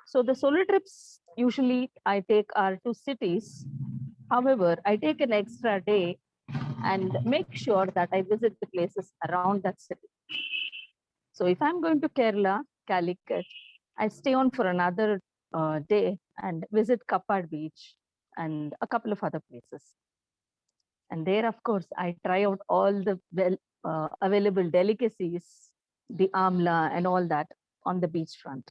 So the solo trips usually I take are to cities. However, I take an extra day and make sure that I visit the places around that city. So if I'm going to Kerala, Calicut, I stay on for another day and visit Kappad Beach and a couple of other places. And there, of course, I try out all the available delicacies, the amla and all that on the beachfront.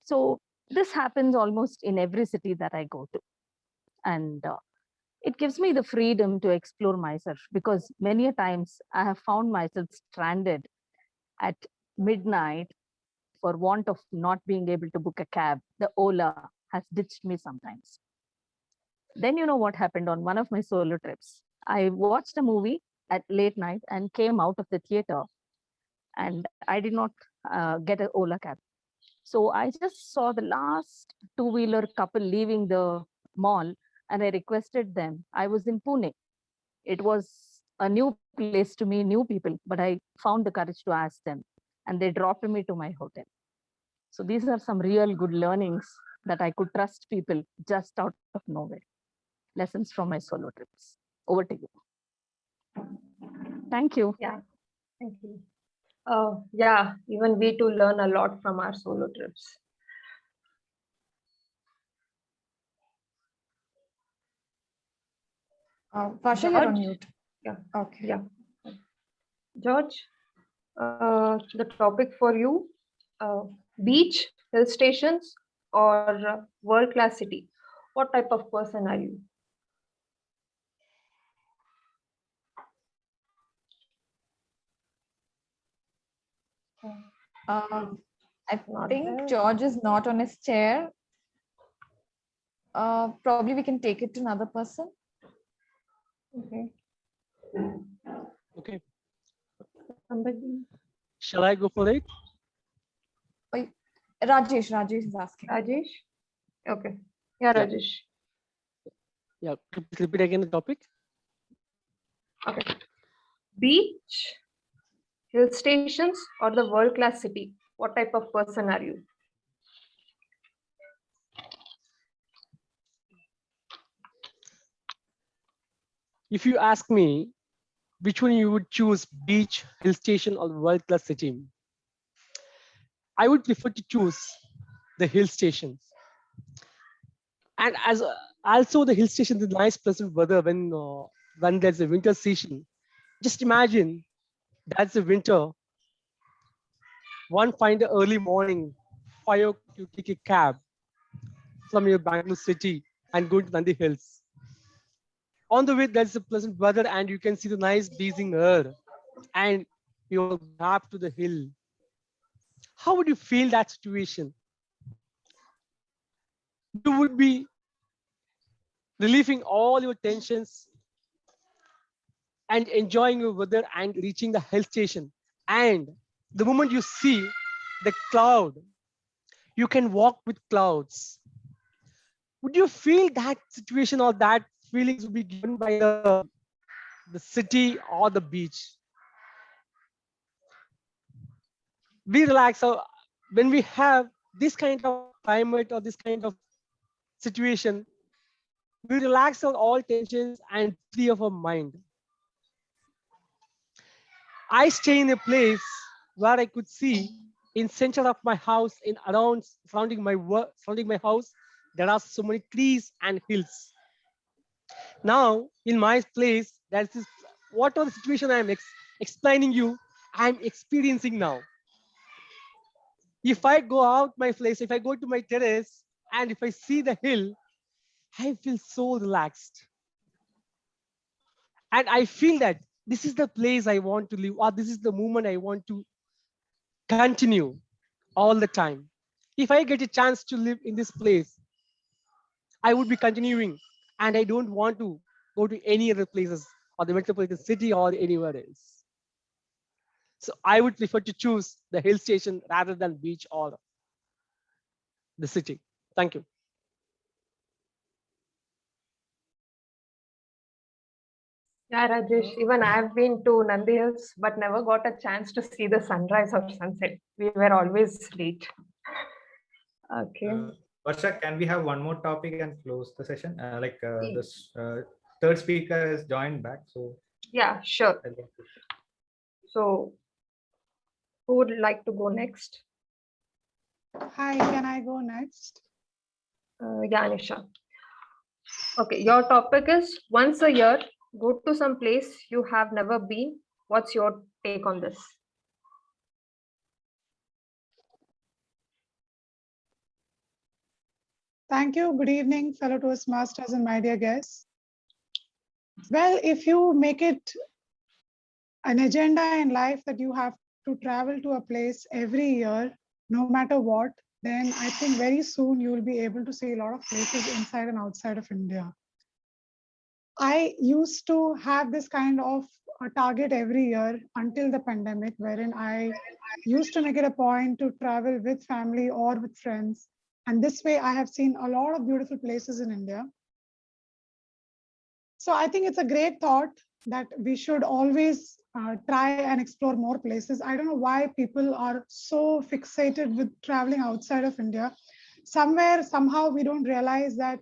So this happens almost in every city that I go to. And it gives me the freedom to explore myself, because many a times I have found myself stranded at midnight for want of not being able to book a cab. The Ola has ditched me sometimes. Then you know what happened on one of my solo trips. I watched a movie at late night and came out of the theater, and I did not get an Ola cab. So I just saw the last two-wheeler couple leaving the mall, and I requested them. I was in Pune. It was a new place to me, new people, but I found the courage to ask them, and they dropped me to my hotel. So these are some real good learnings that I could trust people just out of nowhere. Lessons from my solo trips. Over to you. Thank you. Yeah, thank you. Yeah, even we too learn a lot from our solo trips. Varsha, you're on mute. Yeah. Okay. Yeah. George, the topic for you, beach, hill stations, or world-class city. What type of person are you? I think George is not on his chair. Probably we can take it to another person. Okay. Okay. Somebody. Shall I go for it? Rajesh is asking. Rajesh? Okay. Yeah, Yeah. Rajesh. Yeah, could you repeat again the topic? Okay. Beach, hill stations, or the world-class city? What type of person are you? If you ask me which one you would choose, beach, hill station, or world-class city, I would prefer to choose the hill stations. And as also the hill station is nice pleasant weather when there's a winter season. Just imagine that's the winter. One find the early morning, 5 o'clock you take a cab from your Bangalore city and go to Nandi Hills. On the way, there's a pleasant weather and you can see the nice breezing air and you'll go up to the hill. How would you feel that situation? You would be relieving all your tensions and enjoying your weather and reaching the hill station. And the moment you see the cloud, you can walk with clouds. Would you feel that situation or that feelings would be given by the city or the beach? We relax. So when we have this kind of climate or this kind of situation, we relax on all tensions and free of our mind. I stay in a place where I could see in center of my house, in around surrounding my house, there are so many trees and hills. Now in my place, there's this whatever the situation I'm explaining you, I'm experiencing now. If I go out my place, if I go to my terrace and if I see the hill, I feel so relaxed. And I feel that this is the place I want to live, or this is the moment I want to continue all the time. If I get a chance to live in this place, I would be continuing, and I don't want to go to any other places or the metropolitan city or anywhere else. So I would prefer to choose the hill station rather than beach or the city. Thank you. Yeah, Rajesh, even I've been to Nandi Hills, but never got a chance to see the sunrise or sunset. We were always late. Okay. Varsha, can we have one more topic and close the session? This third speaker has joined back, so Yeah, sure. So, who would like to go next? Hi, can I go next? Yeah, Anisha. Okay, your topic is once a year, go to some place you have never been. What's your take on this? Thank you. Good evening, fellow Toastmasters and my dear guests. Well, if you make it an agenda in life that you have to travel to a place every year, no matter what, then I think very soon you will be able to see a lot of places inside and outside of India. I used to have this kind of a target every year until the pandemic, wherein I used to make it a point to travel with family or with friends. And this way I have seen a lot of beautiful places in India. So I think it's a great thought that we should always try and explore more places. I don't know why people are so fixated with traveling outside of India. Somehow we don't realize that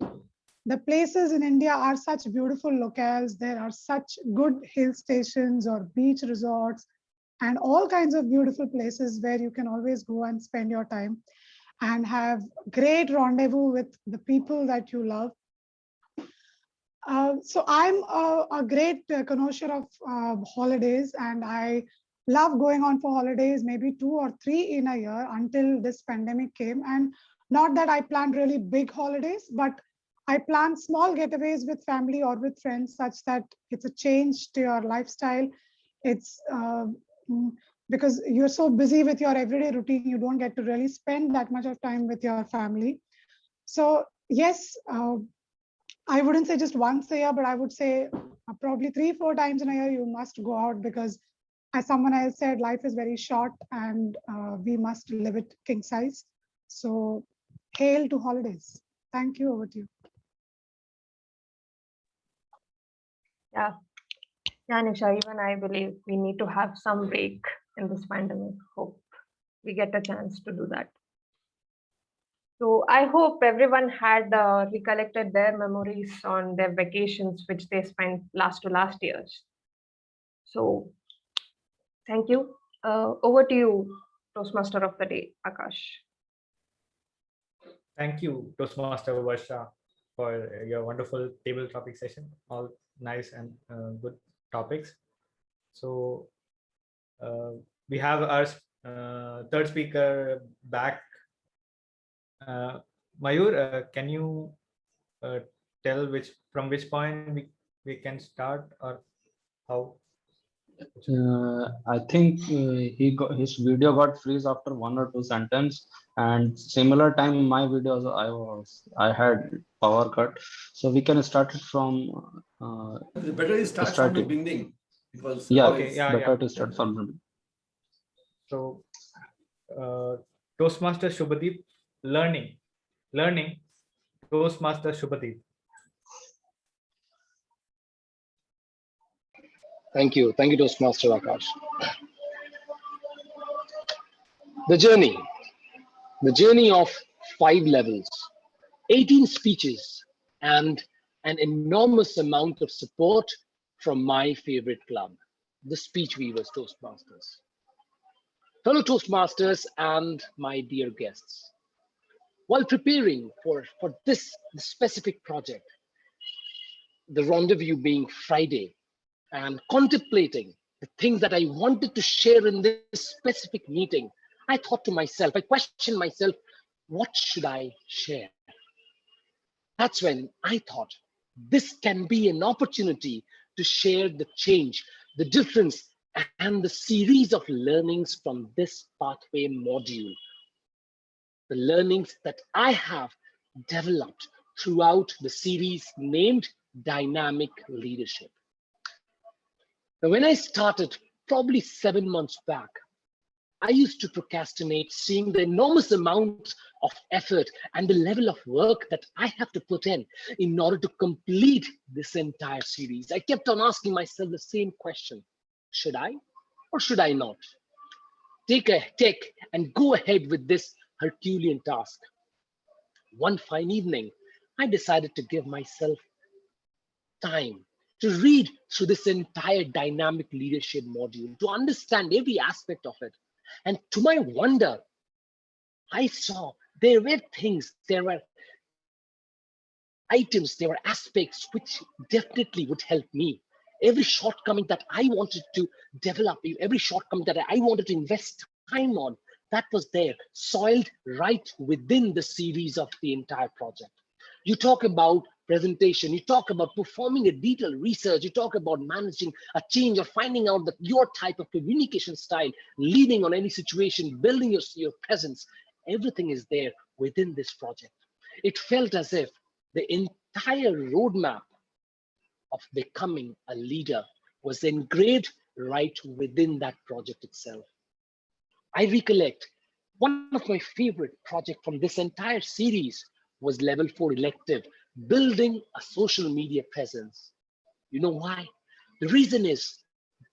the places in India are such beautiful locales. There are such good hill stations or beach resorts and all kinds of beautiful places where you can always go and spend your time and have great rendezvous with the people that you love. So I'm a great connoisseur of holidays, and I love going on for holidays, maybe 2 or 3 in a year until this pandemic came. And not that I planned really big holidays, but I plan small getaways with family or with friends, such that it's a change to your lifestyle. It's because you're so busy with your everyday routine, you don't get to really spend that much of time with your family. So yes, I wouldn't say just once a year, but I would say probably 3-4 times in a year you must go out, because as someone else said, life is very short and we must live it king size. So hail to holidays. Thank you. Over to you. Yeah. Yeah, Nisha, even I believe we need to have some break in this pandemic. Hope we get a chance to do that. So I hope everyone had recollected their memories on their vacations, which they spent last years. So thank you. Over to you, Toastmaster of the Day, Aakash. Thank you, Toastmaster Varsha, for your wonderful table topic session. All nice and good topics. So we have our third speaker back. Mayur, can you tell from which point we can start, or how? I think his video got freeze after 1 or 2 sentences, and similar time my videos I had power cut, so we can start it from better is start from the beginning, because yeah, okay, better to start from the beginning. So Toastmaster Subhadeep, learning, Toastmaster Subhadeep. Thank you, Toastmaster Aakash. The journey of 5 levels, 18 speeches, and an enormous amount of support from my favorite club, the Speech Weavers Toastmasters. Fellow Toastmasters and my dear guests, while preparing for this specific project, the rendezvous being Friday, and contemplating the things that I wanted to share in this specific meeting, I thought to myself, I questioned myself, what should I share? That's when I thought this can be an opportunity to share the change, the difference, and the series of learnings from this pathway module. The learnings that I have developed throughout the series named Dynamic Leadership. Now, when I started probably 7 months back, I used to procrastinate, seeing the enormous amount of effort and the level of work that I have to put in order to complete this entire series. I kept on asking myself the same question: should I or should I not take and go ahead with this Herculean task? One fine evening, I decided to give myself time to read through this entire dynamic leadership module, to understand every aspect of it. And to my wonder, I saw there were things, there were items, there were aspects which definitely would help me. Every shortcoming that I wanted to develop, every shortcoming that I wanted to invest time on, that was there, soiled right within the series of the entire project. You talk about presentation, you talk about performing a detailed research, you talk about managing a change or finding out that your type of communication style, leading on any situation, building your presence, everything is there within this project. It felt as if the entire roadmap of becoming a leader was engraved right within that project itself. I recollect one of my favorite projects from this entire series was level 4 elective, building a social media presence. You know why? The reason is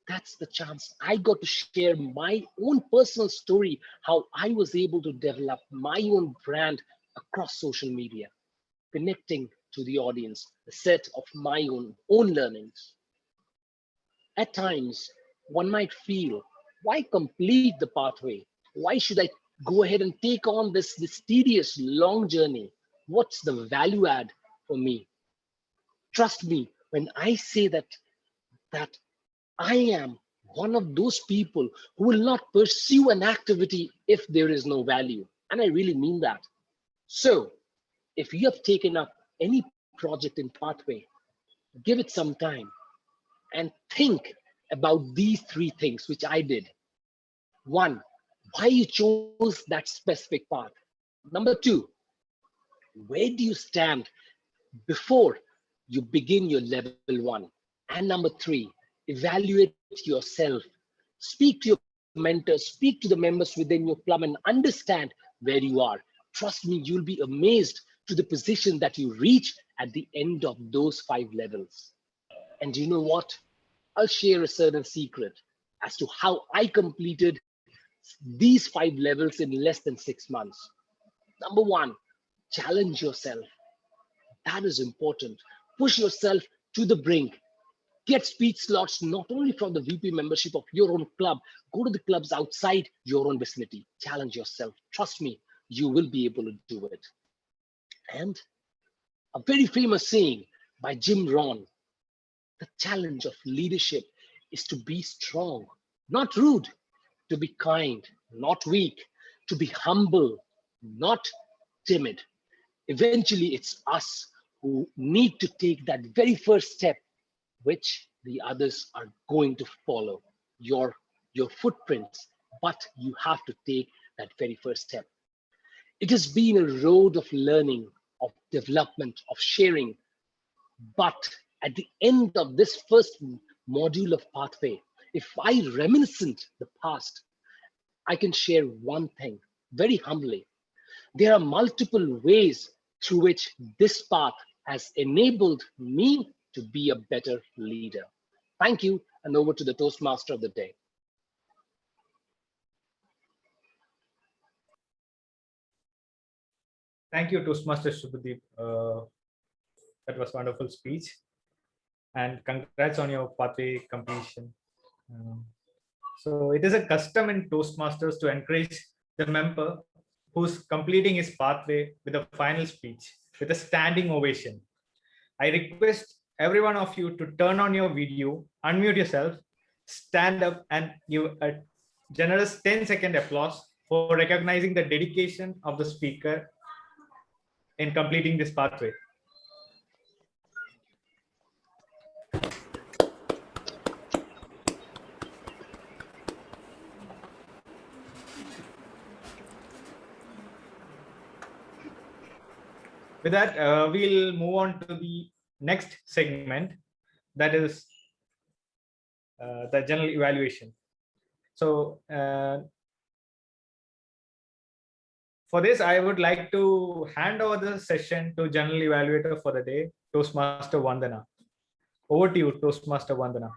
that's the chance I got to share my own personal story, how I was able to develop my own brand across social media, connecting to the audience, a set of my own learnings. At times, one might feel, why complete the pathway? Why should I go ahead and take on this tedious long journey? What's the value add for me? Trust me when I say that I am one of those people who will not pursue an activity if there is no value. And I really mean that. So if you have taken up any project in Pathway, give it some time and think about these three things, which I did. One, why you chose that specific path. Number two, where do you stand before you begin your level one? And number three, evaluate yourself. Speak to your mentors, speak to the members within your club and understand where you are. Trust me, you'll be amazed to the position that you reach at the end of those 5 levels. And you know what? I'll share a certain secret as to how I completed these 5 levels in less than 6 months. Number one, challenge yourself. That is important. Push yourself to the brink. Get speech slots not only from the VP membership of your own club, go to the clubs outside your own vicinity. Challenge yourself. Trust me, you will be able to do it. And a very famous saying by Jim Rohn, the challenge of leadership is to be strong, not rude, to be kind, not weak, to be humble, not timid. Eventually, it's us who need to take that very first step, which the others are going to follow your footprints, but you have to take that very first step. It has been a road of learning, of development, of sharing. But at the end of this first module of Pathway, if I reminiscent the past, I can share one thing very humbly. There are multiple ways through which this path has enabled me to be a better leader. Thank you, and over to the Toastmaster of the day. Thank you, Toastmaster Subhadeep. That was wonderful speech. And congrats on your pathway completion. So it is a custom in Toastmasters to encourage the member who's completing his pathway with a final speech, with a standing ovation. I request every one of you to turn on your video, unmute yourself, stand up and give a generous 10-second applause for recognizing the dedication of the speaker in completing this pathway. With that, we'll move on to the next segment, that is the general evaluation. So for this, I would like to hand over the session to general evaluator for the day, Toastmaster Vandana. Over to you, Toastmaster Vandana.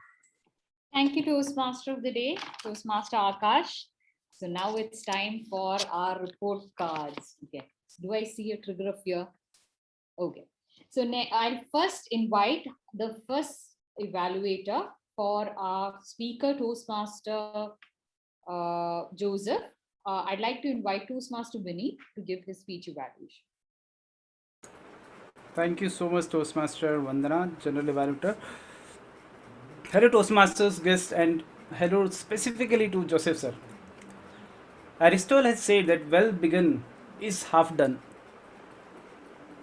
Thank you, Toastmaster of the day, Toastmaster Aakash. So now it's time for our report cards. Okay. Do I see a trigger of fear? Okay. So I'll first invite the first evaluator for our speaker, Toastmaster Joseph. I'd like to invite Toastmaster Vinit to give his speech evaluation. Thank you so much, Toastmaster Vandana, General Evaluator. Hello, Toastmasters, guests, and hello specifically to Joseph, sir. Aristotle has said that well begun is half done.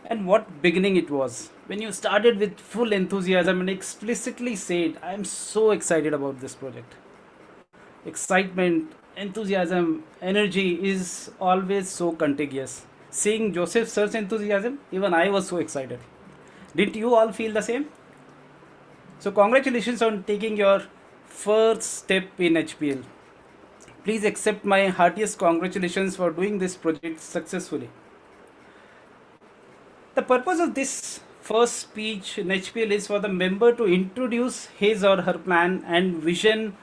And what beginning it was. When you started with full enthusiasm and explicitly said, I am so excited about this project. Excitement, enthusiasm, energy is always so contagious. Seeing Joseph sir's enthusiasm, even I was so excited. Didn't you all feel the same? So congratulations on taking your first step in HPL. Please accept my heartiest congratulations for doing this project successfully. The purpose of this first speech in HPL is for the member to introduce his or her plan and vision,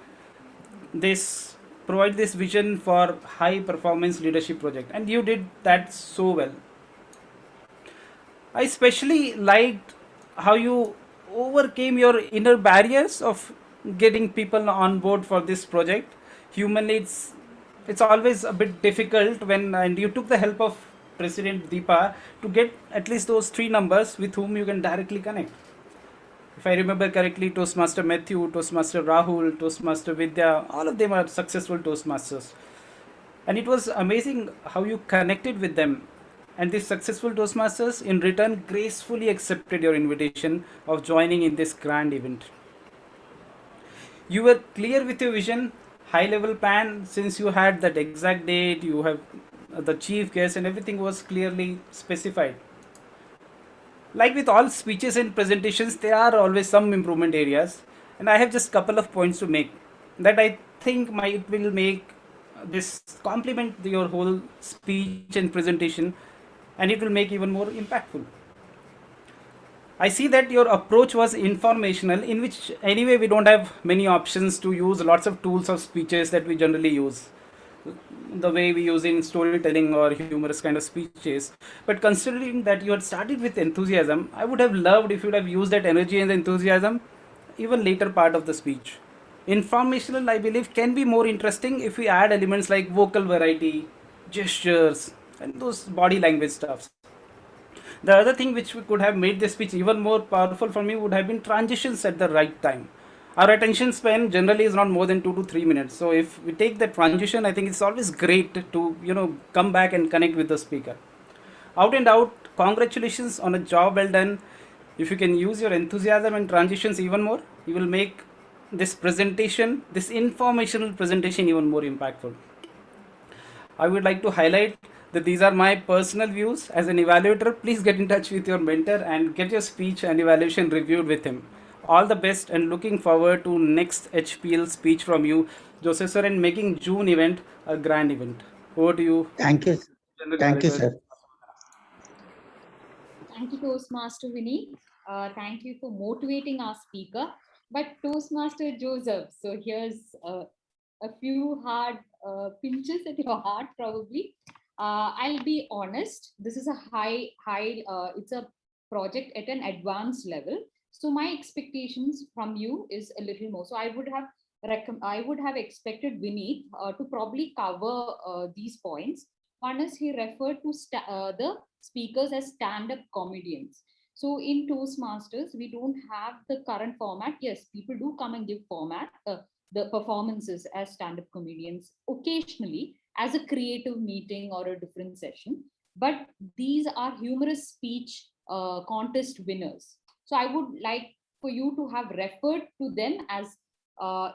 provide this vision for high performance leadership project, and you did that so well. I especially liked how you overcame your inner barriers of getting people on board for this project. Humanly, it's always a bit difficult and you took the help of President Deepa to get at least those 3 numbers with whom you can directly connect. If I remember correctly, Toastmaster Matthew, Toastmaster Rahul, Toastmaster Vidya, all of them are successful Toastmasters. And it was amazing how you connected with them. And these successful Toastmasters in return gracefully accepted your invitation of joining in this grand event. You were clear with your vision, high level plan, since you had that exact date, you have the chief guest, and everything was clearly specified. Like with all speeches and presentations, there are always some improvement areas, and I have just couple of points to make that I think might will make this complement your whole speech and presentation, and it will make even more impactful. I see that your approach was informational, in which anyway we don't have many options to use lots of tools of speeches that we generally use, the way we use in storytelling or humorous kind of speeches. But considering that you had started with enthusiasm, I would have loved if you would have used that energy and enthusiasm even later part of the speech. Informational, I believe, can be more interesting if we add elements like vocal variety, gestures, and those body language stuffs. The other thing which we could have made this speech even more powerful for me would have been transitions at the right time. Our attention span generally is not more than 2 to 3 minutes. So if we take the transition, I think it's always great to come back and connect with the speaker. Out and out, congratulations on a job well done. If you can use your enthusiasm and transitions even more, you will make this presentation, this informational presentation, even more impactful. I would like to highlight that these are my personal views. As an evaluator, please get in touch with your mentor and get your speech and evaluation reviewed with him. All the best, and looking forward to next HPL speech from you, Joseph sir, and making June event a grand event. Over to you. Thank you. Thank you, sir. Thank you, Toastmaster Vinit. Thank you for motivating our speaker. But Toastmaster Joseph, so here's a few hard pinches at your heart, probably. I'll be honest, this is a it's a project at an advanced level. So my expectations from you is a little more. So I would have expected Vinit to probably cover these points. One is he referred to the speakers as stand-up comedians. So in Toastmasters, we don't have the current format. Yes, people do come and give the performances as stand-up comedians occasionally as a creative meeting or a different session. But these are humorous speech contest winners. So I would like for you to have referred to them as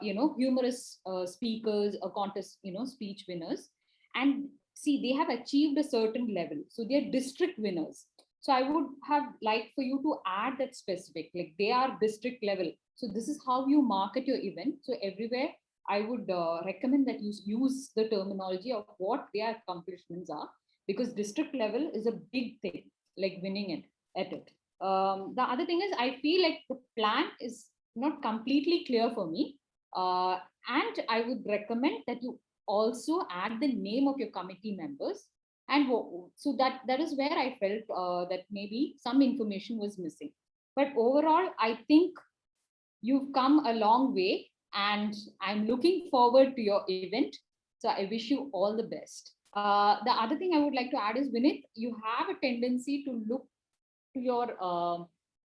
humorous speakers or contest speech winners. And see, they have achieved a certain level, so they are district winners. So I would have liked for you to add that specific, like they are district level. So this is how you market your event. So everywhere I would recommend that you use the terminology of what their accomplishments are, because district level is a big thing, like winning it at it. The other thing is, I feel like the plan is not completely clear for me. And I would recommend that you also add the name of your committee members. And so that is where I felt that maybe some information was missing. But overall, I think you've come a long way, and I'm looking forward to your event. So I wish you all the best. The other thing I would like to add is, Vinit, you have a tendency to look to your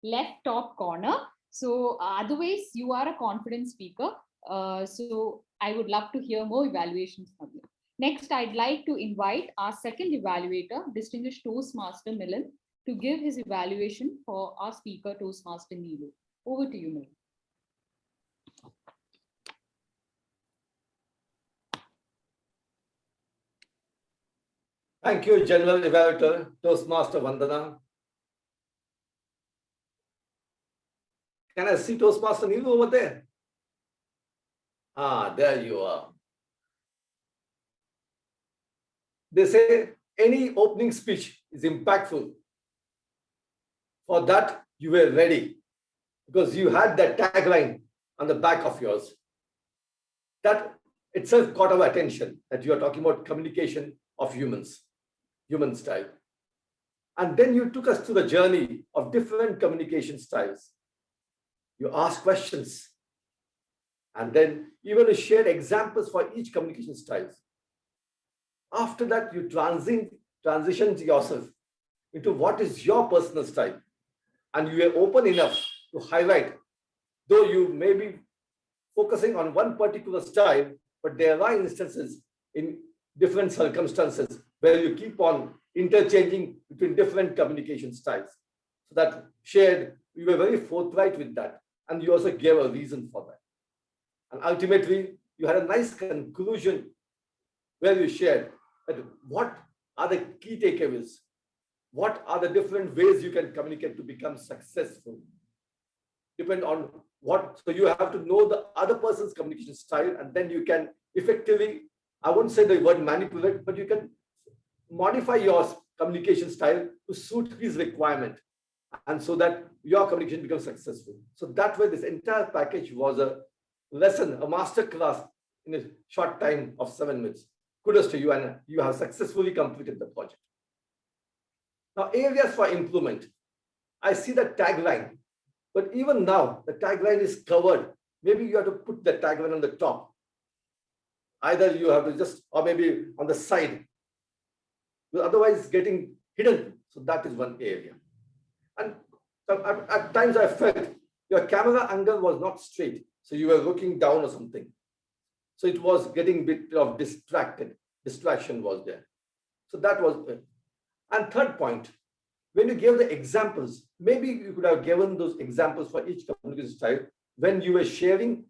left top corner. So otherwise, you are a confident speaker. So I would love to hear more evaluations from you. Next, I'd like to invite our second evaluator, distinguished Toastmaster Milind, to give his evaluation for our speaker, Toastmaster Neelu. Over to you, Milind. Thank you, General Evaluator, Toastmaster Vandana. Can I see Toastmaster Neelu over there? Ah, there you are. They say any opening speech is impactful. For that, you were ready because you had that tagline on the back of yours. That itself caught our attention, that you are talking about communication of humans, human style. And then you took us to the journey of different communication styles. You asked questions. And then even shared examples for each communication styles. After that, you transitioned yourself into what is your personal style. And you were open enough to highlight, though you may be focusing on one particular style, but there are instances in different circumstances where you keep on interchanging between different communication styles. So that shared, you were very forthright with that. And you also gave a reason for that. And ultimately, you had a nice conclusion where you shared that what are the key takeaways? What are the different ways you can communicate to become successful? Depend on what, so you have to know the other person's communication style, and then you can effectively, I won't say the word manipulate, but you can modify your communication style to suit his requirement, and so that your communication becomes successful. So that way, this entire package was a lesson, a master class in a short time of 7 minutes. Kudos to you, and you have successfully completed the project. Now, areas for improvement. I see the tagline, but even now, the tagline is covered. Maybe you have to put the tagline on the top. Either you have to just, or maybe on the side. Otherwise, it's getting hidden. So that is one area. And at times I felt your camera angle was not straight. So you were looking down or something. So it was getting a bit of distraction was there. So that was it. And third point, when you gave the examples, maybe you could have given those examples for each communication style when you were sharing,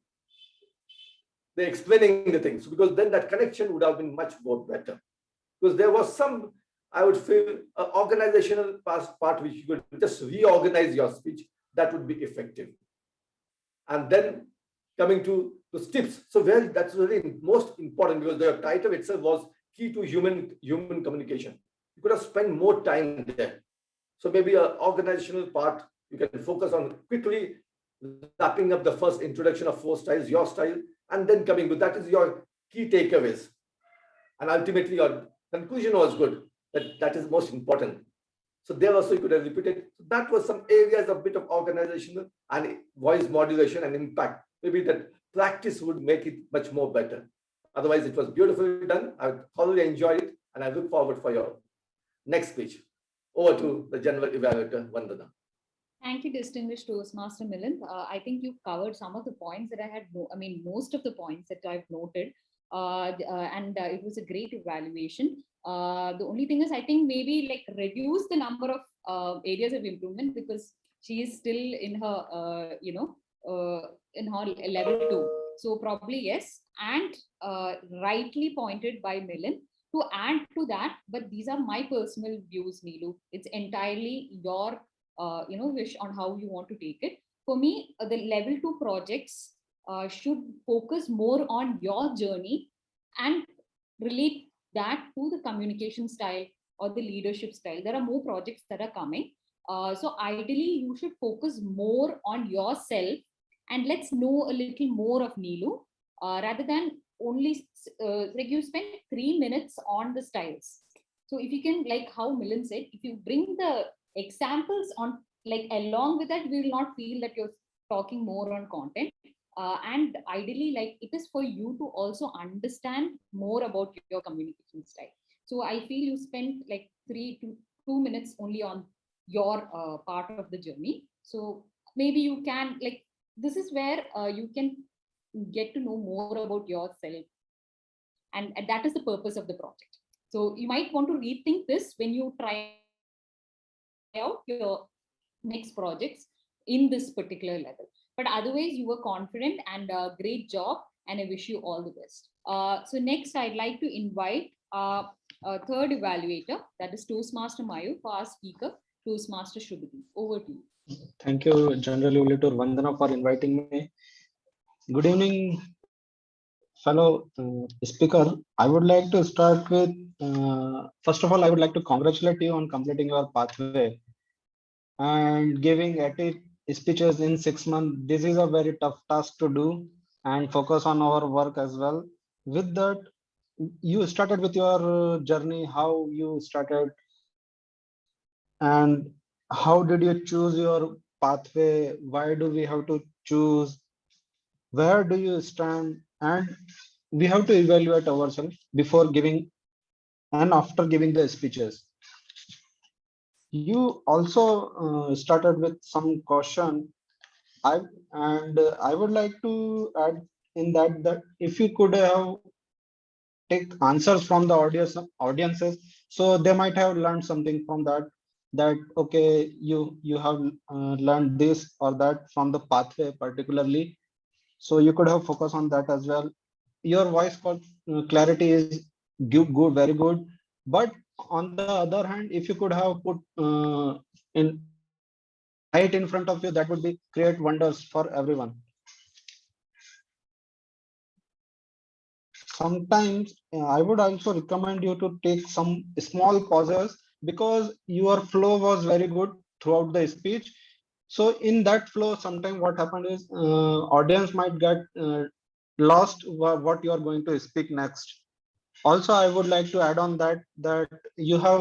the explaining the things, because then that connection would have been much more better. Because there was some, I would feel, organizational part which you could just reorganize your speech, that would be effective. And then coming to the tips. So that's really most important, because the title itself was key to human communication. You could have spent more time there. So maybe an organizational part, you can focus on quickly wrapping up the first introduction of 4 styles, your style, and then coming to that is your key takeaways. And ultimately your conclusion was good, that is most important. So there also you could have repeated. So that was some areas of bit of organizational and voice modulation and impact. Maybe that practice would make it much more better. Otherwise, it was beautifully done. I thoroughly enjoyed it, and I look forward for your next speech. Over to the General Evaluator, Vandana. Thank you, distinguished Toastmaster Milind. I think you've covered some of the points that I had, most of the points that I've noted, and it was a great evaluation. The only thing is, I think maybe like reduce the number of areas of improvement, because she is still in her, in her level 2. So probably yes, and rightly pointed by Milind. To add to that, but these are my personal views, Neelu. It's entirely your wish on how you want to take it. For me, the level 2 projects should focus more on your journey and relate that to the communication style or the leadership style. There are more projects that are coming. So ideally, you should focus more on yourself, and let's know a little more of Neelu rather than only like you spend 3 minutes on the styles. So if you can, like how Milind said, if you bring the examples on like along with that, we will not feel that you're talking more on content. And ideally, like it is for you to also understand more about your communication style. So I feel you spent like 3 to 2 minutes only on your part of the journey. So maybe you can, like, this is where you can get to know more about yourself. And that is the purpose of the project. So you might want to rethink this when you try out your next projects in this particular level. But otherwise, you were confident, and great job, and I wish you all the best. So next, I'd like to invite a third evaluator, that is Toastmaster Mayur, for our speaker, Toastmaster Subhadeep. Over to you. Thank you, General Evaluator Vandana, for inviting me. Good evening, fellow speaker. I would like to start with, first of all, I would like to congratulate you on completing your pathway and giving 80 speeches in 6 months. This is a very tough task to do, and focus on our work as well. With that, you started with your journey, how you started, and how did you choose your pathway? Why do we have to choose? Where do you stand? And we have to evaluate ourselves before giving and after giving the speeches. You also started with some caution I would like to add in that if you could have take answers from the audiences, so they might have learned something from that okay, you have learned this or that from the pathway particularly, so you could have focused on that as well. Your voice clarity is good, very good, but on the other hand, if you could have put in right in front of you, that would be create wonders for everyone. Sometimes I would also recommend you to take some small pauses, because your flow was very good throughout the speech. So in that flow, sometimes what happened is audience might get lost what you are going to speak next. Also, I would like to add on that you have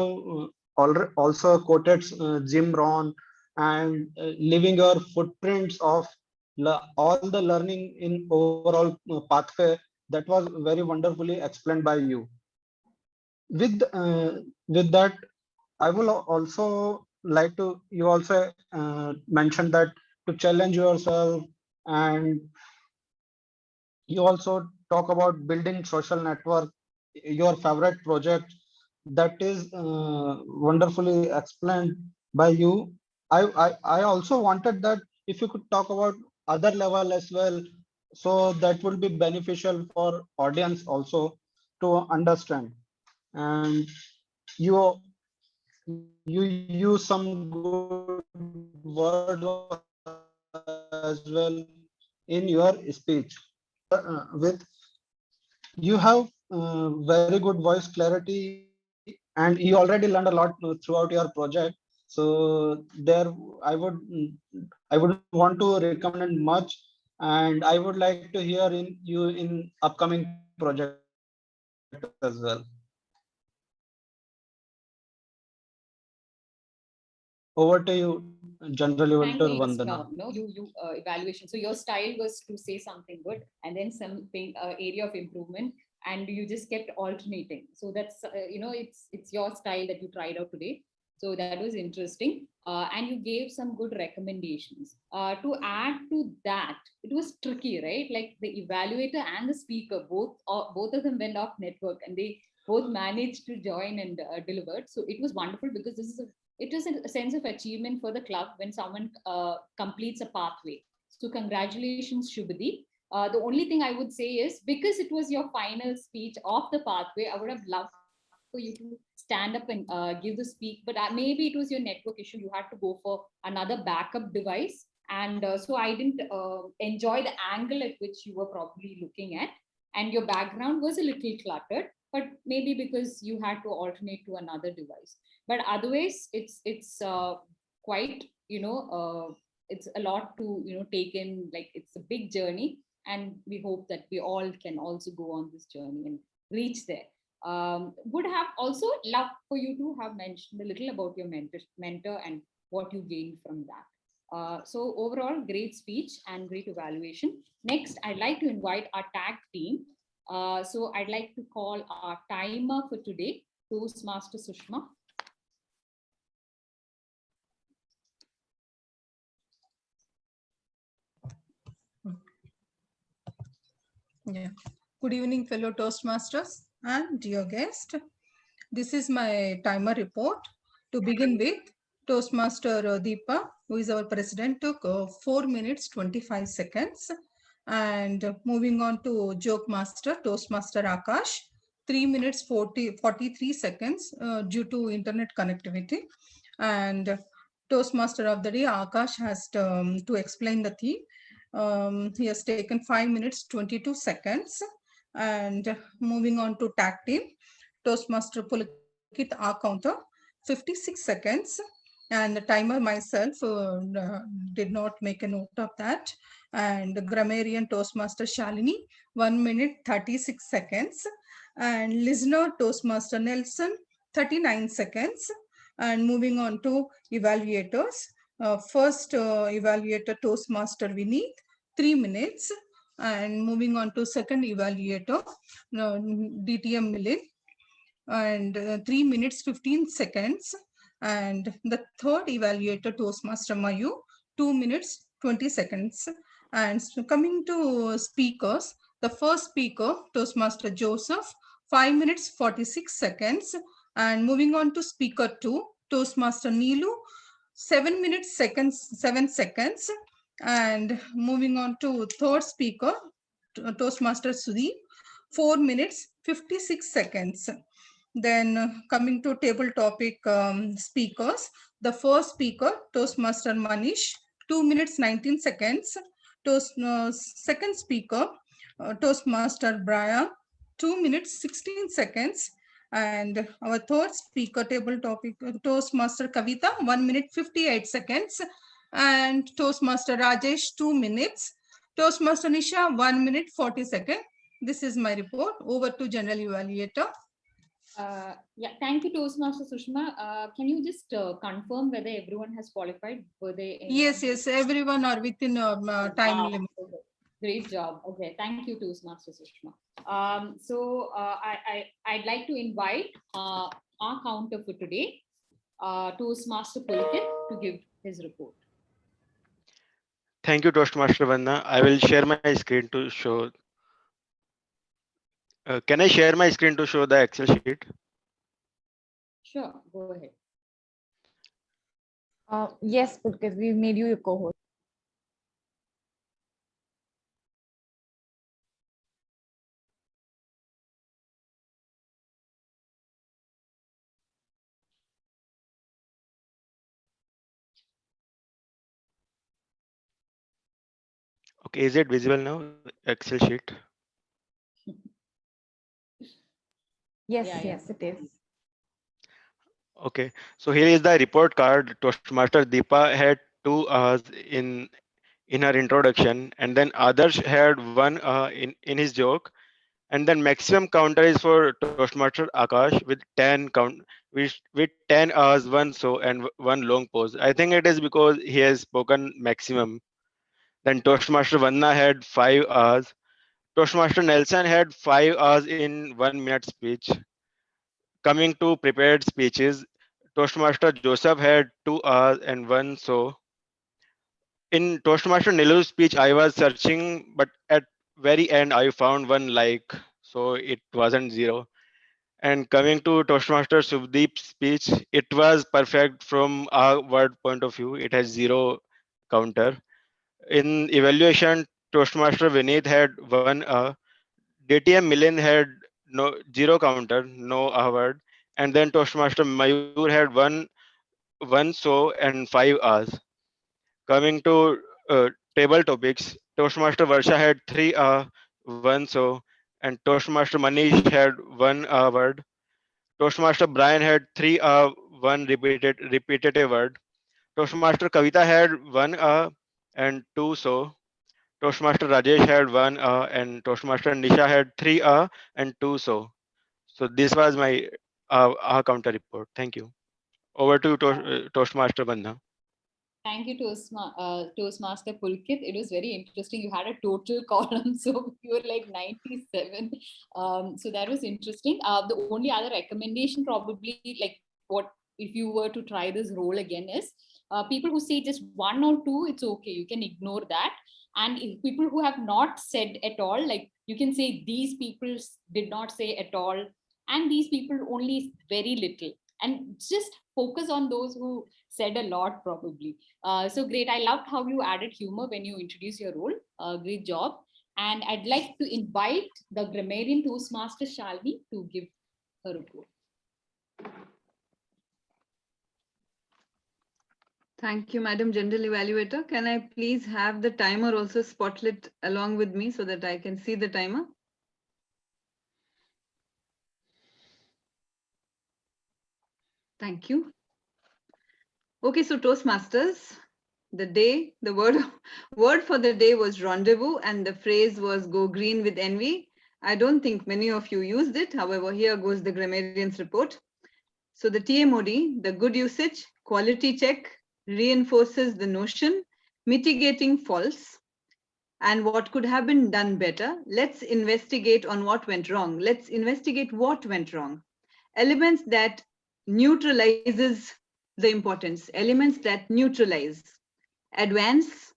also quoted Jim Rohn and leaving your footprints of all the learning in overall pathway. That was very wonderfully explained by you. With that, I will also like to, you also mentioned that to challenge yourself, and you also talk about building social network, your favorite project. That is wonderfully explained by you. I also wanted that if you could talk about other level as well, so that would be beneficial for audience also to understand. And you you use some good words as well in your speech. With you have very good voice clarity, and you already learned a lot throughout your project. So there, I would I wouldn't want to recommend it much, and I would like to hear in you in upcoming project as well. Over to you, General Evaluator Thanks, Vandana. you evaluation. So your style was to say something good and then something area of improvement, and you just kept alternating. So that's it's your style that you tried out today. So that was interesting, and you gave some good recommendations. To add to that, it was tricky, right? Like the evaluator and the speaker, both of them went off network, and they both managed to join and delivered. So it was wonderful, because it is a sense of achievement for the club when someone completes a pathway. So congratulations, Subhadeep. The only thing I would say is, because it was your final speech of the pathway, I would have loved for you to stand up and give the speak, but maybe it was your network issue. You had to go for another backup device. And so I didn't enjoy the angle at which you were probably looking at. And your background was a little cluttered, but maybe because you had to alternate to another device. But otherwise, it's quite, it's a lot to take in. Like, it's a big journey, and we hope that we all can also go on this journey and reach there. Would have also loved for you to have mentioned a little about your mentor and what you gained from that. So overall, great speech and great evaluation. Next, I'd like to invite our tag team. So I'd like to call our timer for today, Toastmaster Sushma. Yeah. Good evening, fellow Toastmasters and dear guest. This is my timer report. To begin with, Toastmaster Deepa, who is our president, took 4 minutes 25 seconds. And moving on to Jokemaster, Toastmaster Aakash, 3 minutes 43 seconds due to internet connectivity. And Toastmaster of the day, Aakash, has to explain the theme. He has taken 5 minutes 22 seconds. And moving on to tag team, Toastmaster Pulkit counter 56 seconds, and the timer myself did not make a note of that. And the Grammarian Toastmaster Shalini 1 minute 36 seconds, and listener Toastmaster Nelson 39 seconds. And moving on to evaluators, first evaluator Toastmaster Vinit 3 minutes, and moving on to second evaluator DTM Milind, and 3 minutes 15 seconds. And the third evaluator Toastmaster Mayur 2 minutes 20 seconds. And so coming to speakers, the first speaker, Toastmaster Joseph, 5 minutes 46 seconds. And moving on to speaker 2, Toastmaster Neelu, 7 minutes 7 seconds. And moving on to third speaker, Toastmaster Sudeep, 4 minutes 56 seconds. Then coming to table topic speakers, the first speaker, Toastmaster Manish, 2 minutes 19 seconds. Second speaker, Toastmaster Brian, 2 minutes 16 seconds. And our third speaker, table topic, Toastmaster Kavita, 1 minute 58 seconds. And Toastmaster Rajesh, 2 minutes. Toastmaster Nisha, 1 minute 40 seconds. This is my report. Over to General Evaluator. Yeah, thank you, Toastmaster Sushma. Can you just confirm whether everyone has qualified? Were they? Yes, everyone are within time limit. Okay. Great job. Okay, thank you, Toastmaster Sushma. I'd like to invite our counter for today, Toastmaster Pulkit, to give his report. Thank you, Toastmaster Vandana. I will share my screen to show. Can I share my screen to show the Excel sheet? Sure, go ahead. Yes, Pulkit, we made you a co-host. Okay, is it visible now? Excel sheet. Yes, yes, it is. Okay, so here is the report card. Toastmaster Deepa had 2 hours in her introduction, and then Adarsh had 1 in his joke, and then maximum counter is for Toastmaster Aakash with 10 with 10 hours, 1 so and 1 long pause. I think it is because he has spoken maximum. Then Toastmaster Vandana had 5 hours. Toastmaster Nelson had 5 hours in 1 minute speech. Coming to prepared speeches, Toastmaster Joseph had 2 hours and 1 so. In Toastmaster Neelu's speech, I was searching, but at very end I found 1 like, so it wasn't 0. And coming to Toastmaster Subhadeep's speech, it was perfect from our word point of view. It has 0 counter. In evaluation, Toastmaster Vinit had 1 DTM Milind had 0 counter, no award, and then Toastmaster Mayur had 1 so and 5 hours. Coming to table topics, Toastmaster Varsha had 3 1 so, and Toastmaster Manish had 1 word. Toastmaster Brian had 3 1 repetitive word. Toastmaster Kavita had 1 and 2 so. Toastmaster Rajesh had 1 and Toastmaster Nisha had 3 and 2 so. So this was my counter report. Thank you. Over to Toastmaster Vandana. Thank you, Toastmaster Pulkit. It was very interesting. You had a total column, so you were like 97. So that was interesting. The only other recommendation, probably, like what if you were to try this role again, is people who say just 1 or 2, it's okay. You can ignore that. And if people who have not said at all, like you can say these people did not say at all, and these people only very little. And just focus on those who said a lot, probably. So great. I loved how you added humor when you introduced your role. Great job. And I'd like to invite the Grammarian Toastmaster Shalini to give her report. Thank you, Madam General Evaluator. Can I please have the timer also spotlit along with me so that I can see the timer? Thank you. Okay, so Toastmasters, the word for the day was rendezvous, and the phrase was go green with envy. I don't think many of you used it. However, here goes the grammarian's report. So the TMOD, the good usage, quality check, reinforces the notion, mitigating false, and what could have been done better. Let's investigate on what went wrong. Let's investigate what went wrong. Elements that neutralizes the importance, elements that neutralize, advance,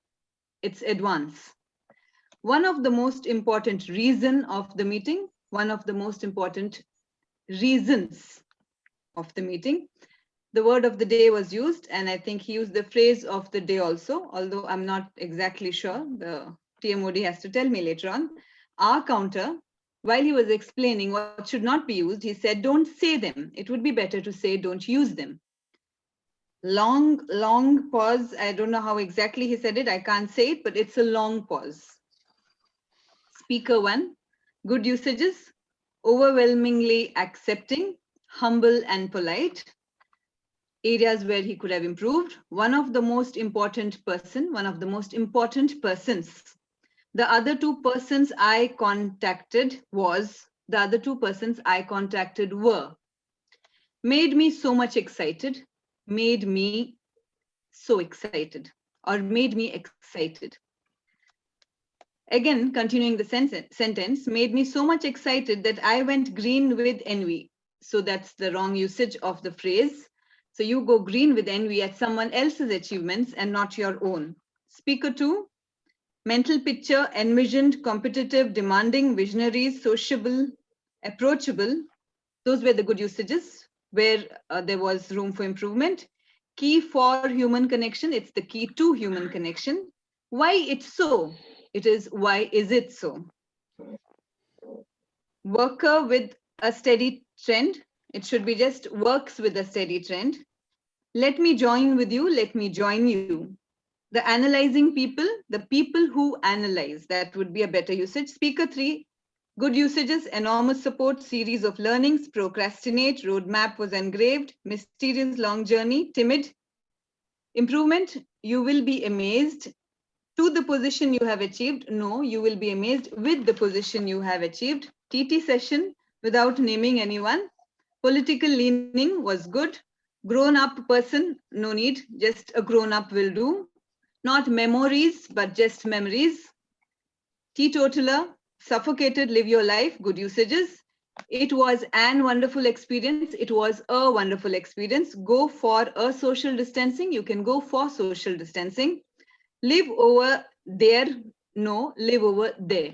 It's advance. One of the most important reason of the meeting, one of the most important reasons of the meeting. The word of the day was used, and I think he used the phrase of the day also, although I'm not exactly sure. The TMOD has to tell me later on. Our counter, while he was explaining what should not be used, he said, don't say them. It would be better to say, don't use them. Long pause. I don't know how exactly he said it. I can't say it, but it's a long pause. Speaker 1, good usages, overwhelmingly accepting, humble and polite. Areas where he could have improved. One of the most important persons. The other two persons I contacted were. Made me so much excited, made me so excited, or made me excited. Again, continuing the sentence, made me so much excited that I went green with envy. So that's the wrong usage of the phrase. So you go green with envy at someone else's achievements and not your own. Speaker 2, mental picture, envisioned, competitive, demanding, visionary, sociable, approachable. Those were the good usages where there was room for improvement. Key for human connection, it's the key to human connection. Why it's so? It is why is it so? Worker with a steady trend. It should be just works with a steady trend. Let me join with you. Let me join you. The analyzing people, the people who analyze, that would be a better usage. Speaker 3, good usages, enormous support, series of learnings, procrastinate, roadmap was engraved, mysterious long journey, timid. Improvement, you will be amazed. To the position you have achieved, no, you will be amazed with the position you have achieved. TT session without naming anyone. Political leaning was good. Grown up person, no need, just a grown up will do. Not memories, but just memories. Teetotaler, suffocated, live your life, good usages. It was an wonderful experience. It was a wonderful experience. Go for a social distancing. You can go for social distancing. Live over there. No, live over there.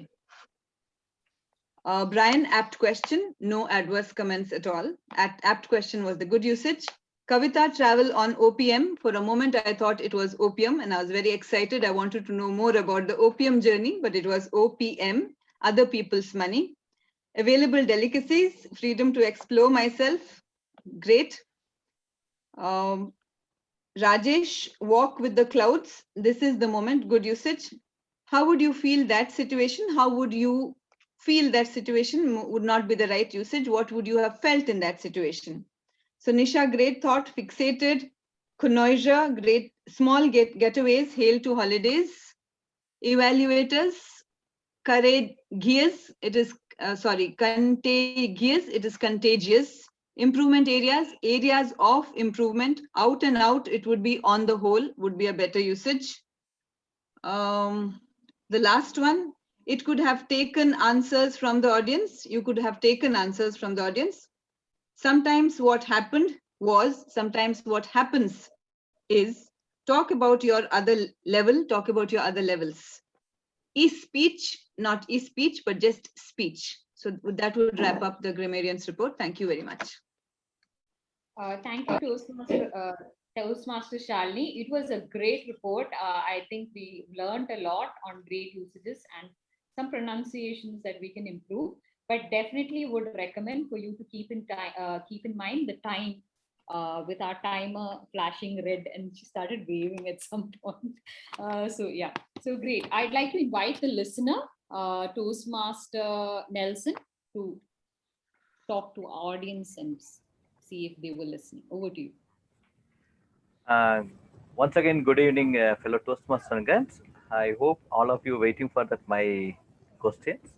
Brian, apt question. No adverse comments at all. Apt question was the good usage. Kavita, travel on OPM. For a moment, I thought it was opium and I was very excited. I wanted to know more about the opium journey, but it was OPM, other people's money. Available delicacies, freedom to explore myself. Great. Rajesh, walk with the clouds. This is the moment, good usage. How would you feel that situation? How would you feel that situation would not be the right usage? What would you have felt in that situation? So Nisha, great thought, fixated. Kunoija, great, small getaways, hail to holidays. Evaluators, contagious, it is, contagious, it is contagious. Improvement areas, areas of improvement, out and out, it would be on the whole, would be a better usage. The last one, it could have taken answers from the audience. You could have taken answers from the audience. Sometimes what happened was, sometimes what happens is, talk about your other level, talk about your other levels. E-speech, not e-speech, but just speech. So that would wrap up the Grammarian's report. Thank you very much. Thank you, Toastmaster Shalini. It was a great report. I think we learned a lot on great usages and some pronunciations that we can improve. But definitely would recommend for you to keep in mind the time with our timer flashing red, and she started waving at some point. So yeah, so great. I'd like to invite the listener, Toastmaster Nelson, to talk to our audience and see if they were listening. Over to you. Once again, good evening, fellow Toastmasters guys. I hope all of you waiting for that my questions.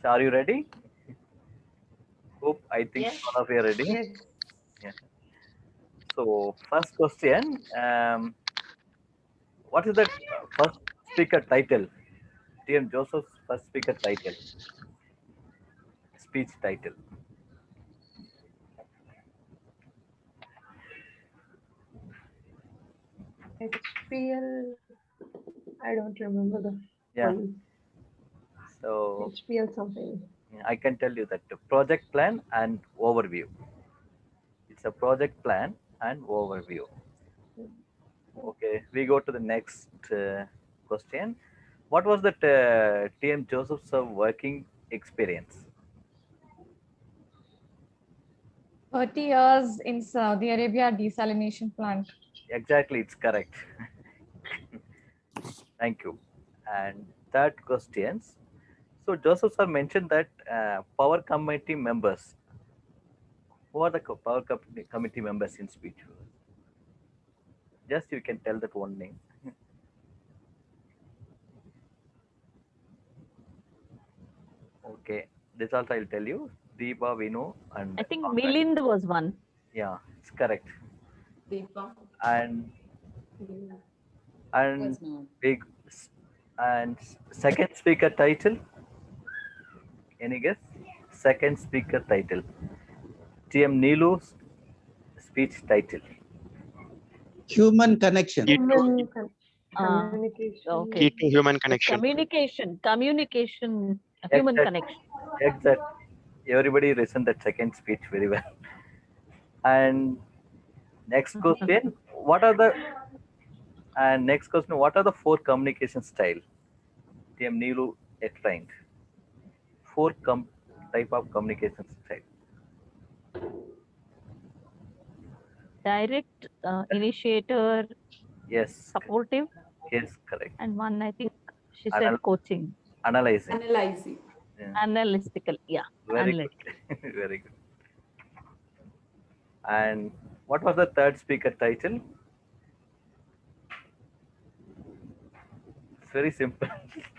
So are you ready? Hope I think Yes. all of you are ready. Yes. Yeah. So first question, what is the first speaker title? TM Joseph's first speaker title, speech title. HPL. I don't remember the Yeah. full So HPL something. I can tell you that the project plan and overview. It's a project plan and overview. Okay, we go to the next question. What was the TM Joseph Sir working experience? 30 years in Saudi Arabia desalination plant. Exactly, it's correct. Thank you. And third questions. So Joseph Sir mentioned that power committee members. Who are the committee members in speech? Just you can tell that one name. Okay, this also I'll tell you. Deepa, Vinu, and I think Aakash. Milind was one. Yeah, it's correct. Deepa. And Was not. big and second speaker title. Any guess? Second speaker title. TM Neelu's speech title. Human connection. Communication. Okay. Key to human It's connection. communication, human connection. Exact. Everybody listened that second speech very well. And next question, what are the four communication style TM Neelu explained? Four type of communication style. Direct, initiator, Yes. supportive. Yes, correct. And one, I think she said coaching. Analyzing. Analyzing. Yeah. Analytical, yeah. Very analytical. good. Very good. And what was the third speaker title? It's very simple.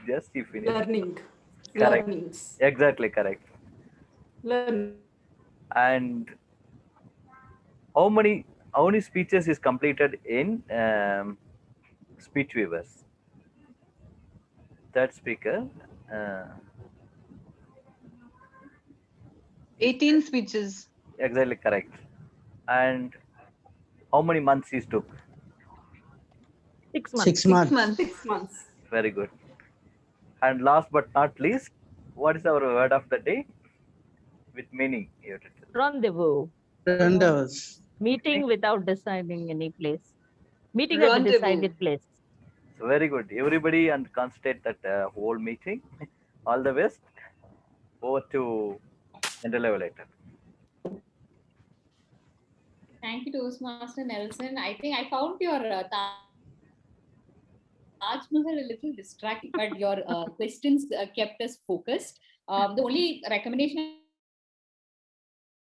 Just you finish. Learning. Correct. Learnings. Exactly correct. Learn. And how many speeches is completed in speech weavers? Third speaker. 18 speeches. Exactly correct. And how many months is took? 6 months. 6 months. 6 months. 6 months. Very good. And last but not least, what is our word of the day? With meaning. You have to tell. Rendezvous. Rendezvous. Meeting without deciding any place. Meeting at the Rendezvous. decided place. So very good. Everybody and concentrate that whole meeting. All the best. Over to General Evaluator. Thank you, Toastmaster Nelson. I think I found your Taj Mahal a little distracting, but your questions kept us focused. The only recommendation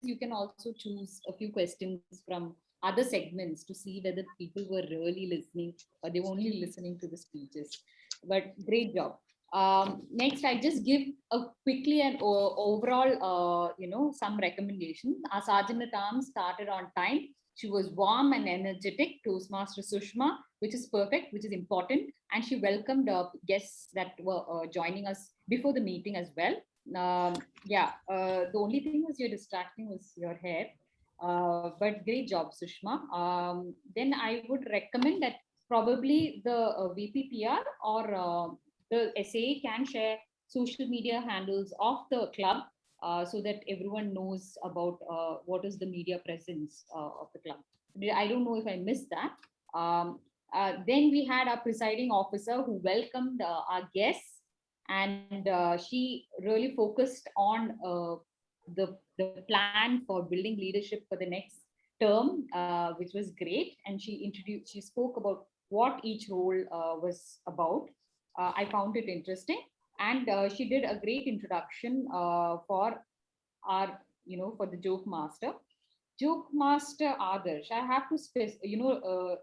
you can also choose a few questions from other segments to see whether people were really listening or they were only listening to the speeches. But great job. Next, I just give quickly an overall, some recommendations. Our Sergeant at Arms started on time. She was warm and energetic. Toastmaster Sushma, which is perfect, which is important. And she welcomed guests that were joining us before the meeting as well. The only thing was you're distracting was your hair. But great job, Sushma. Then I would recommend that probably the VPPR or the SA can share social media handles of the club so that everyone knows about what is the media presence of the club. I don't know if I missed that. Then we had our presiding officer who welcomed our guests, and she really focused on the plan for building leadership for the next term, which was great. And she spoke about what each role was about. I found it interesting, and she did a great introduction for our, for the Jokemaster. Jokemaster Adarsh, I have to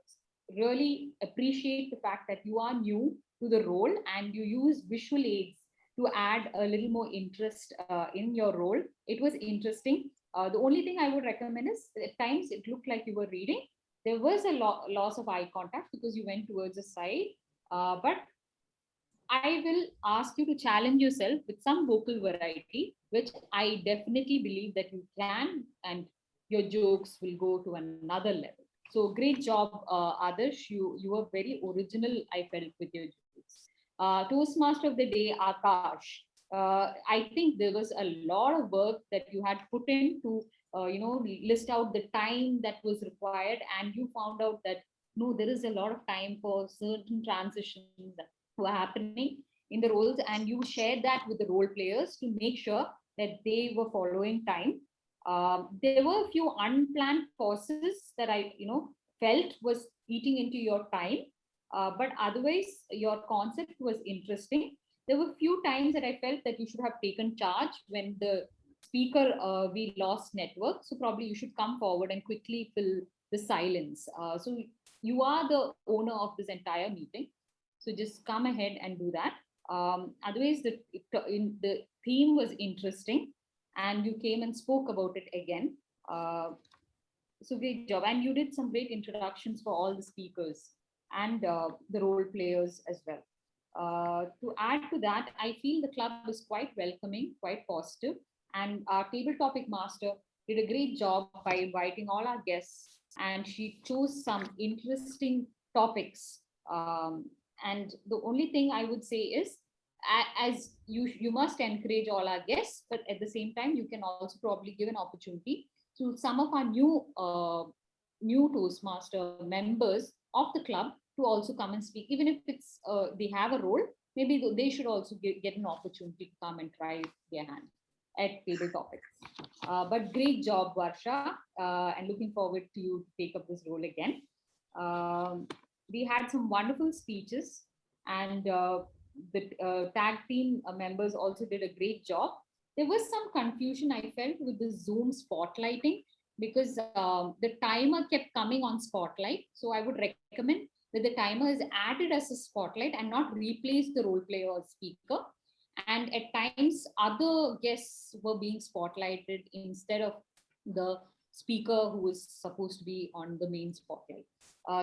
really appreciate the fact that you are new to the role and you use visual aids to add a little more interest in your role. It was interesting. The only thing I would recommend is at times it looked like you were reading. There was a loss of eye contact because you went towards the side, but I will ask you to challenge yourself with some vocal variety, which I definitely believe that you can, and your jokes will go to another level. So great job, Adarsh. You were very original, I felt, with your jokes. Toastmaster of the day, Aakash. I think there was a lot of work that you had put in to, list out the time that was required, and you found out that no, there is a lot of time for certain transitions that were happening in the roles, and you shared that with the role players to make sure that they were following time. There were a few unplanned pauses that I, felt was eating into your time, but otherwise your concept was interesting. There were few times that I felt that you should have taken charge when the speaker, we lost network. So probably you should come forward and quickly fill the silence. So you are the owner of this entire meeting. So just come ahead and do that. Otherwise, the theme was interesting and you came and spoke about it again. So great job. And you did some great introductions for all the speakers and the role players as well. To add to that, I feel the club is quite welcoming, quite positive, and our table topic master did a great job by inviting all our guests, and she chose some interesting topics. And the only thing I would say is, as you must encourage all our guests, but at the same time, you can also probably give an opportunity to some of our new Toastmaster members of the club to also come and speak, even if it's they have a role, maybe they should also get an opportunity to come and try their hand at table topics. But great job, Varsha, and looking forward to you to take up this role again. We had some wonderful speeches, and the tag team members also did a great job. There was some confusion I felt with the Zoom spotlighting, because the timer kept coming on spotlight. So I would recommend that the timer is added as a spotlight and not replace the role player or speaker. And at times other guests were being spotlighted instead of the speaker who was supposed to be on the main spotlight.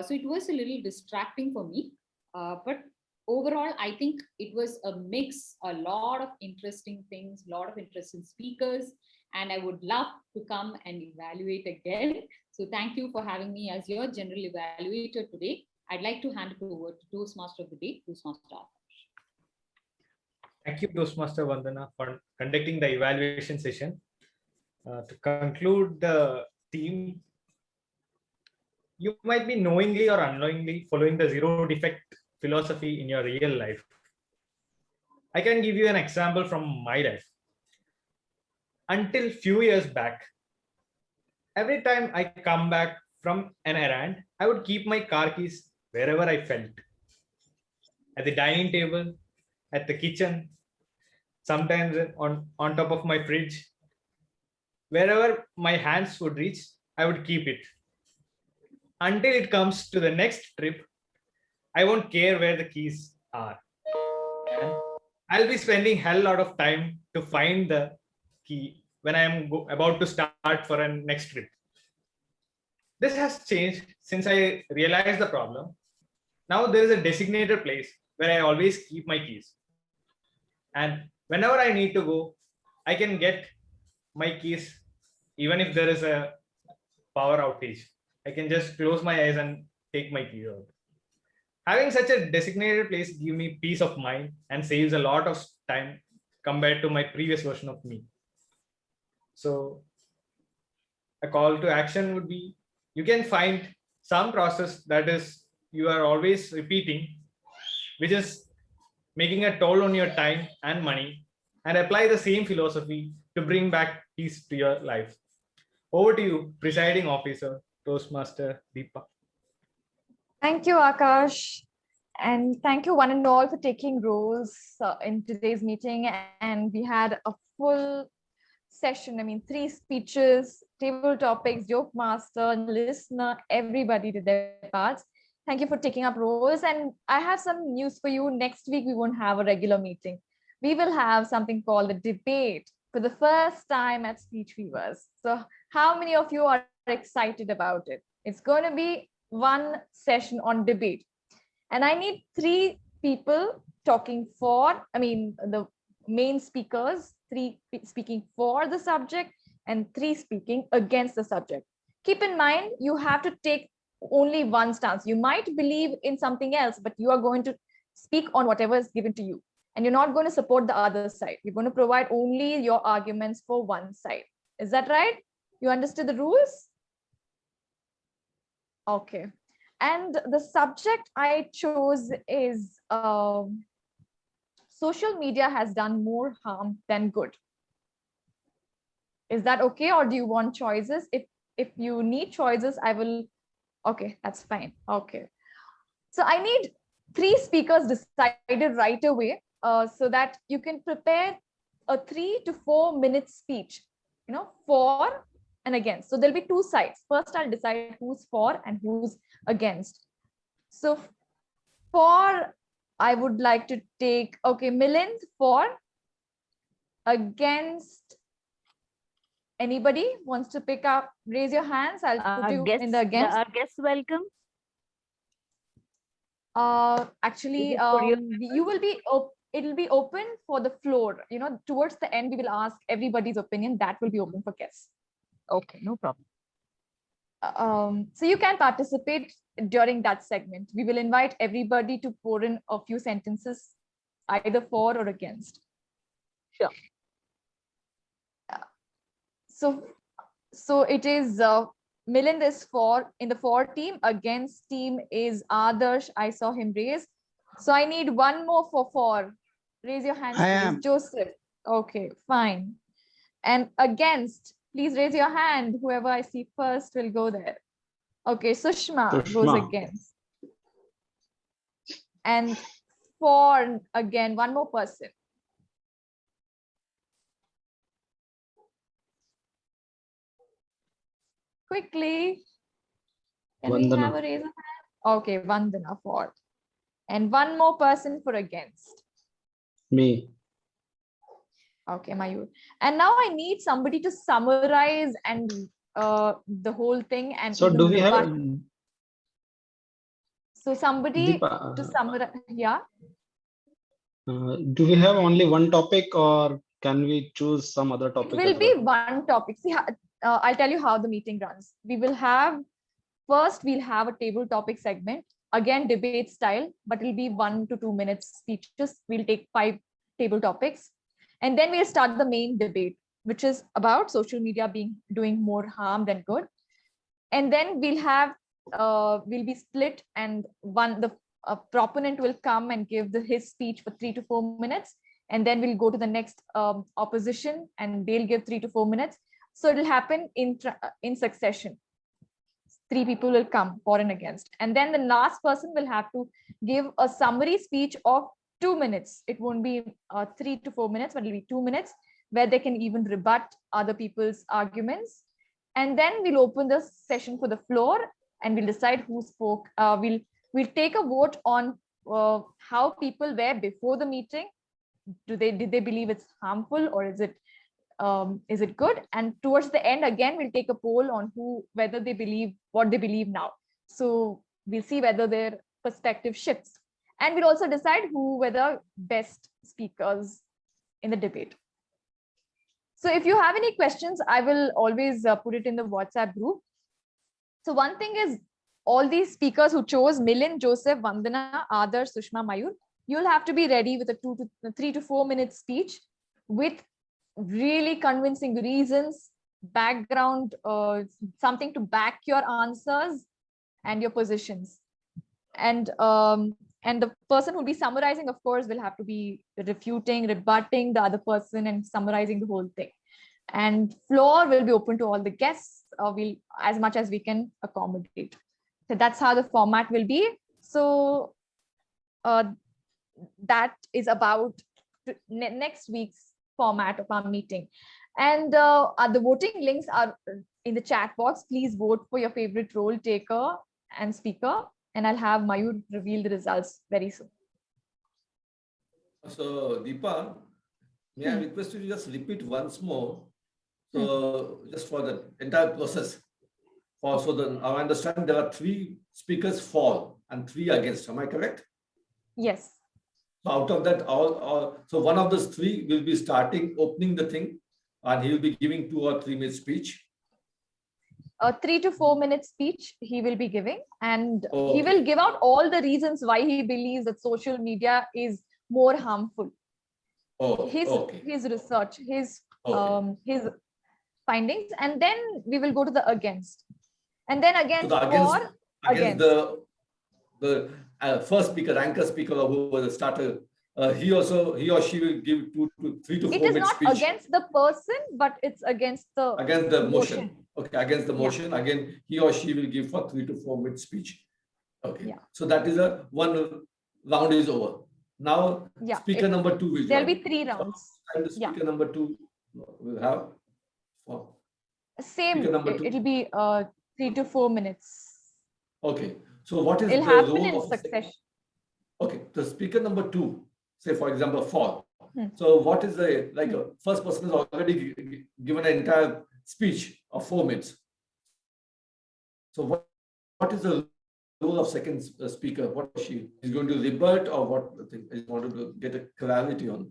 So it was a little distracting for me, but overall, I think it was a mix, a lot of interesting things, a lot of interesting speakers, and I would love to come and evaluate again. So thank you for having me as your general evaluator today. I'd like to hand it over to Toastmaster of the day, Toastmaster Aakash. Thank you, Toastmaster Vandana, for conducting the evaluation session. To conclude the theme, you might be knowingly or unknowingly following the zero defect philosophy in your real life. I can give you an example from my life. Until few years back, every time I come back from an errand, I would keep my car keys wherever I felt. At the dining table, at the kitchen, sometimes on top of my fridge. Wherever my hands would reach, I would keep it. Until it comes to the next trip, I won't care where the keys are. And I'll be spending hell lot of time to find the key when I am about to start for a next trip. This has changed since I realized the problem. Now there is a designated place where I always keep my keys. And whenever I need to go, I can get my keys, even if there is a power outage. I can just close my eyes and take my keys out. Having such a designated place gives me peace of mind and saves a lot of time compared to my previous version of me. So a call to action would be, you can find some process that is you are always repeating, which is making a toll on your time and money, and apply the same philosophy to bring back peace to your life. Over to you, presiding officer, Toastmaster Deepa. Thank you, Aakash. And thank you one and all for taking roles in today's meeting. And we had a full session. I mean, 3 speeches, table topics, Jokemaster, listener, everybody did their parts. Thank you for taking up roles. And I have some news for you. Next week, we won't have a regular meeting. We will have something called a debate for the first time at Speech Weavers. So how many of you are excited about it? It's going to be one session on debate. And I need 3 people talking for, the main speakers, 3 speaking for the subject and 3 speaking against the subject. Keep in mind, you have to take only one stance. You might believe in something else, but you are going to speak on whatever is given to you. And you're not going to support the other side. You're going to provide only your arguments for one side. Is that right? You understood the rules? Okay. And the subject I chose is social media has done more harm than good. Is that okay? Or do you want choices? If you need choices, I will. Okay, that's fine. Okay. So I need 3 speakers decided right away so that you can prepare a 3 to 4 minute speech, for and against. So there'll be 2 sides. First, I'll decide who's for and who's against. So for, I would like to take, okay, Milind for, against. Anybody wants to pick up? Raise your hands. I'll put you in the against. Our guests welcome. Actually, you will be. It'll be open for the floor. Towards the end, we will ask everybody's opinion. That will be open for guests. Okay, no problem. So you can participate during that segment. We will invite everybody to pour in a few sentences, either for or against. Sure. So it is Milind is for in the for team. Against team is Adarsh. I saw him raise. So I need one more for. Raise your hands, please. Joseph. Okay, fine. And against, please raise your hand. Whoever I see first will go there. Okay, Sushma goes against. And for, again, one more person. Quickly. Can we have a raise of hand? Okay, Vandana for. And one more person for against. Me. Okay, Mayur. And now I need somebody to summarize and the whole thing. And so do we have? So somebody Deepa, to summarize. Yeah. Do we have only one topic, or can we choose some other topic? It will be one topic. See, I'll tell you how the meeting runs. We will have, first we'll have a table topic segment, again debate style, but it'll be 1 to 2 minutes speeches. We'll take 5 table topics, and then we'll start the main debate, which is about social media doing more harm than good. And then we'll have we'll be split, and the proponent will come and give his speech for 3 to 4 minutes, and then we'll go to the next opposition, and they'll give 3 to 4 minutes. So it'll happen in succession. 3 people will come for and against, and then the last person will have to give a summary speech of 2 minutes. It won't be 3 to 4 minutes, but it'll be 2 minutes, where they can even rebut other people's arguments. And then we'll open the session for the floor, and we'll decide who spoke. We'll take a vote on how people were before the meeting. Did they believe it's harmful, or is it good? And towards the end, again, we'll take a poll on whether they believe what they believe now. So we'll see whether their perspective shifts, and we'll also decide who were the best speakers in the debate. So if you have any questions, I will always put it in the WhatsApp group. So one thing is, all these speakers who chose Milind, Joseph, Vandana, Adarsh, Sushma, Mayur, you'll have to be ready with a 3 to 4 minute speech with really convincing reasons, background, something to back your answers and your positions. And the person who'll be summarizing, of course, will have to be refuting, rebutting the other person, and summarizing the whole thing. And floor will be open to all the guests. We'll, as much as we can accommodate. So that's how the format will be. So that is about next week's format of our meeting. And the voting links are in the chat box. Please vote for your favorite role taker and speaker. And I'll have Mayur reveal the results very soon. So Deepa, may I request you to just repeat once more? So just for the entire process. So then I understand there are 3 speakers for and 3 against. Am I correct? Yes. So out of that, so one of those 3 will be opening the thing, and he will be giving 2 or 3 minute speech. a 3 to 4 minute speech he will be giving, and he Okay. will give out all the reasons why he believes that social media is more harmful. Oh, His okay. research, his Okay. findings, and then we will go to the against, and then again So the against for against. the first speaker, anchor speaker, or who was the starter, he or she will give 3 to 4 It is minute not speech against the person, but it's against the motion. Okay, against the Yeah. motion. Again, he or she will give for 3 to 4 minute speech. Okay. Yeah. So that is a one round is over. Now Yeah, speaker number 2 will there'll join. be 3 rounds. And the Yeah. speaker number 2 will have Same, speaker number 2. it'll be 3 to 4 minutes. Okay. So what is It'll the happen role in of succession. Okay, the speaker number 2, say for example 4. Hmm. So what is the first person has already given an entire speech of 4 minutes. So what is the role of second speaker? What she is going to rebut, or what the thing? I just wanted to get a clarity on.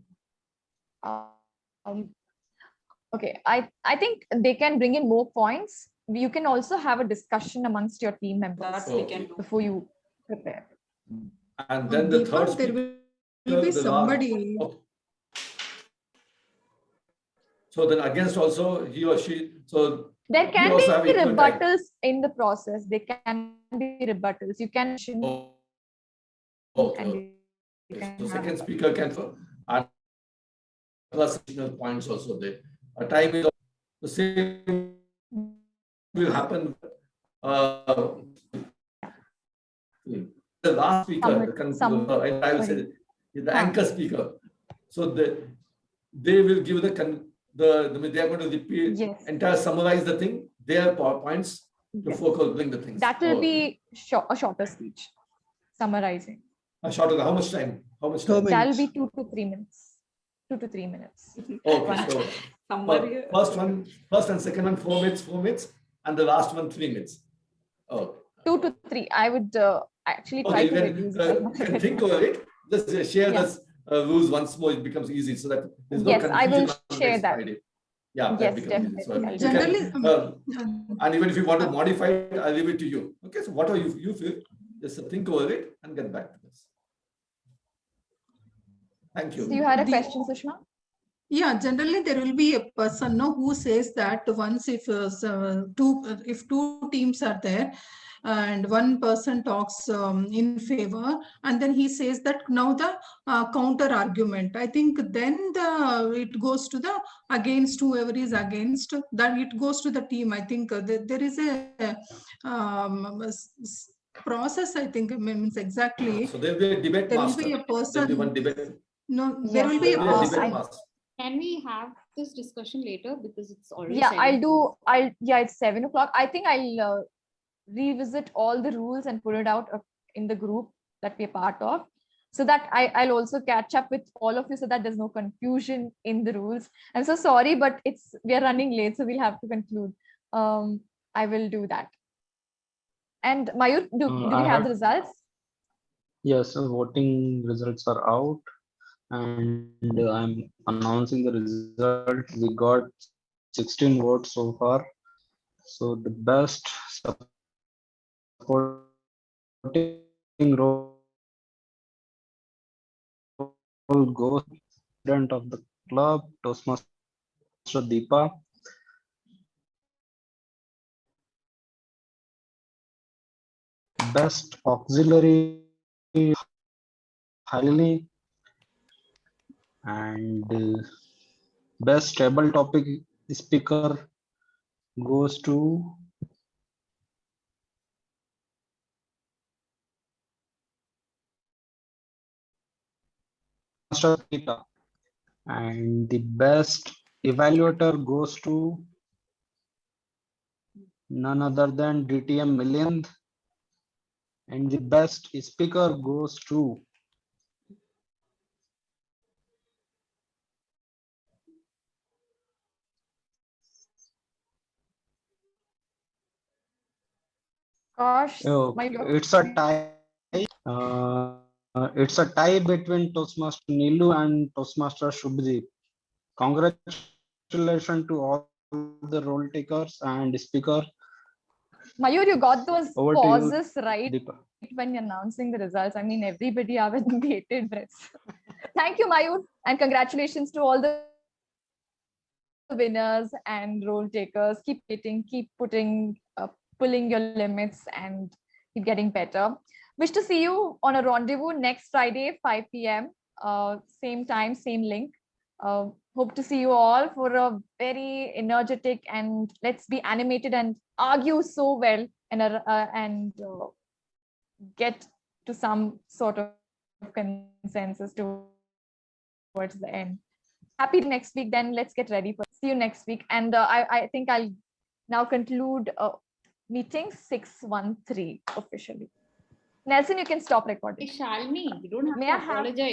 Okay, I think they can bring in more points. You can also have a discussion amongst your team members That we can do. before you prepare. And then the third Deepa, speaker, there will be the last- somebody. okay. So then against also he or she. So There we can also have be equal time. rebuttals in the process. There can be rebuttals. You can. Okay. So second speaker can add plus additional points also there. A time is the same will happen. The last speaker, and I will say the anchor speaker. So they will give they are going to repeat entire summarize the thing, their points to focus, bring the things. That will be a shorter speech, summarizing. A shorter, how much time? How much time? That will be 2 to 3 minutes. 2 to 3 minutes. Okay, so first and second one 4 minutes, and the last one 3 minutes. Oh. 2 to 3. I would actually try to reduce it as much as I can think can. over it. Just share this rules once more. It becomes easy, so that there's no Yes, I confusion will on share next that. Friday. Yeah, that Yes, becomes easy. So definitely. you can, and even if you want to modify it, I'll leave it to you. Okay, so whatever you feel, just think over it and get back to this. Thank you. So you had a question, Sushma? Yeah, generally there will be a person who says that once if two teams are there and one person talks in favor, and then he says that now the counter argument. I think then it goes to the against, whoever is against, that it goes to the team. I think there is a process. I think it means exactly. So there will be a debate There will master. be a There will person. be one debate. No, there will be a There will person. debate master. Can we have this discussion later, because it's already Yeah, 7? it's 7 o'clock. I think I'll revisit all the rules and put it out in the group that we're part of, so that I'll also catch up with all of you, so that there's no confusion in the rules. I'm so sorry, but we're running late, so we'll have to conclude. I will do that. And Mayur, do we have the results? Yes, voting results are out, and I'm announcing the result. We got 16 votes so far. So the best supporting role goes to president of the club, Toastmaster Deepa. Best auxiliary, Shalini, and best table topic speaker goes to Master Deepa, and the best evaluator goes to none other than DTM Milind, and the best speaker goes to Gosh, it's a tie. It's a tie between Toastmaster Neelu and Toastmaster Subhadeep. Congratulations to all the role takers and speaker Mayur, you got those Over to you, pauses right Deepa. when you're announcing the results. I mean, everybody are with bated breaths. Thank you, Mayur, and congratulations to all the winners and role takers. Keep hitting, keep putting, pulling your limits, and keep getting better. Wish to see you on a rendezvous next Friday, 5 p.m. Same time, same link. Hope to see you all for a very energetic and let's be animated and argue so well and get to some sort of consensus towards the end. Happy next week. Then let's get ready for see you next week. And I think I'll now conclude meeting 613 officially. Nelson, you can stop recording. Hey, Shalini, you don't have May to I have apologize.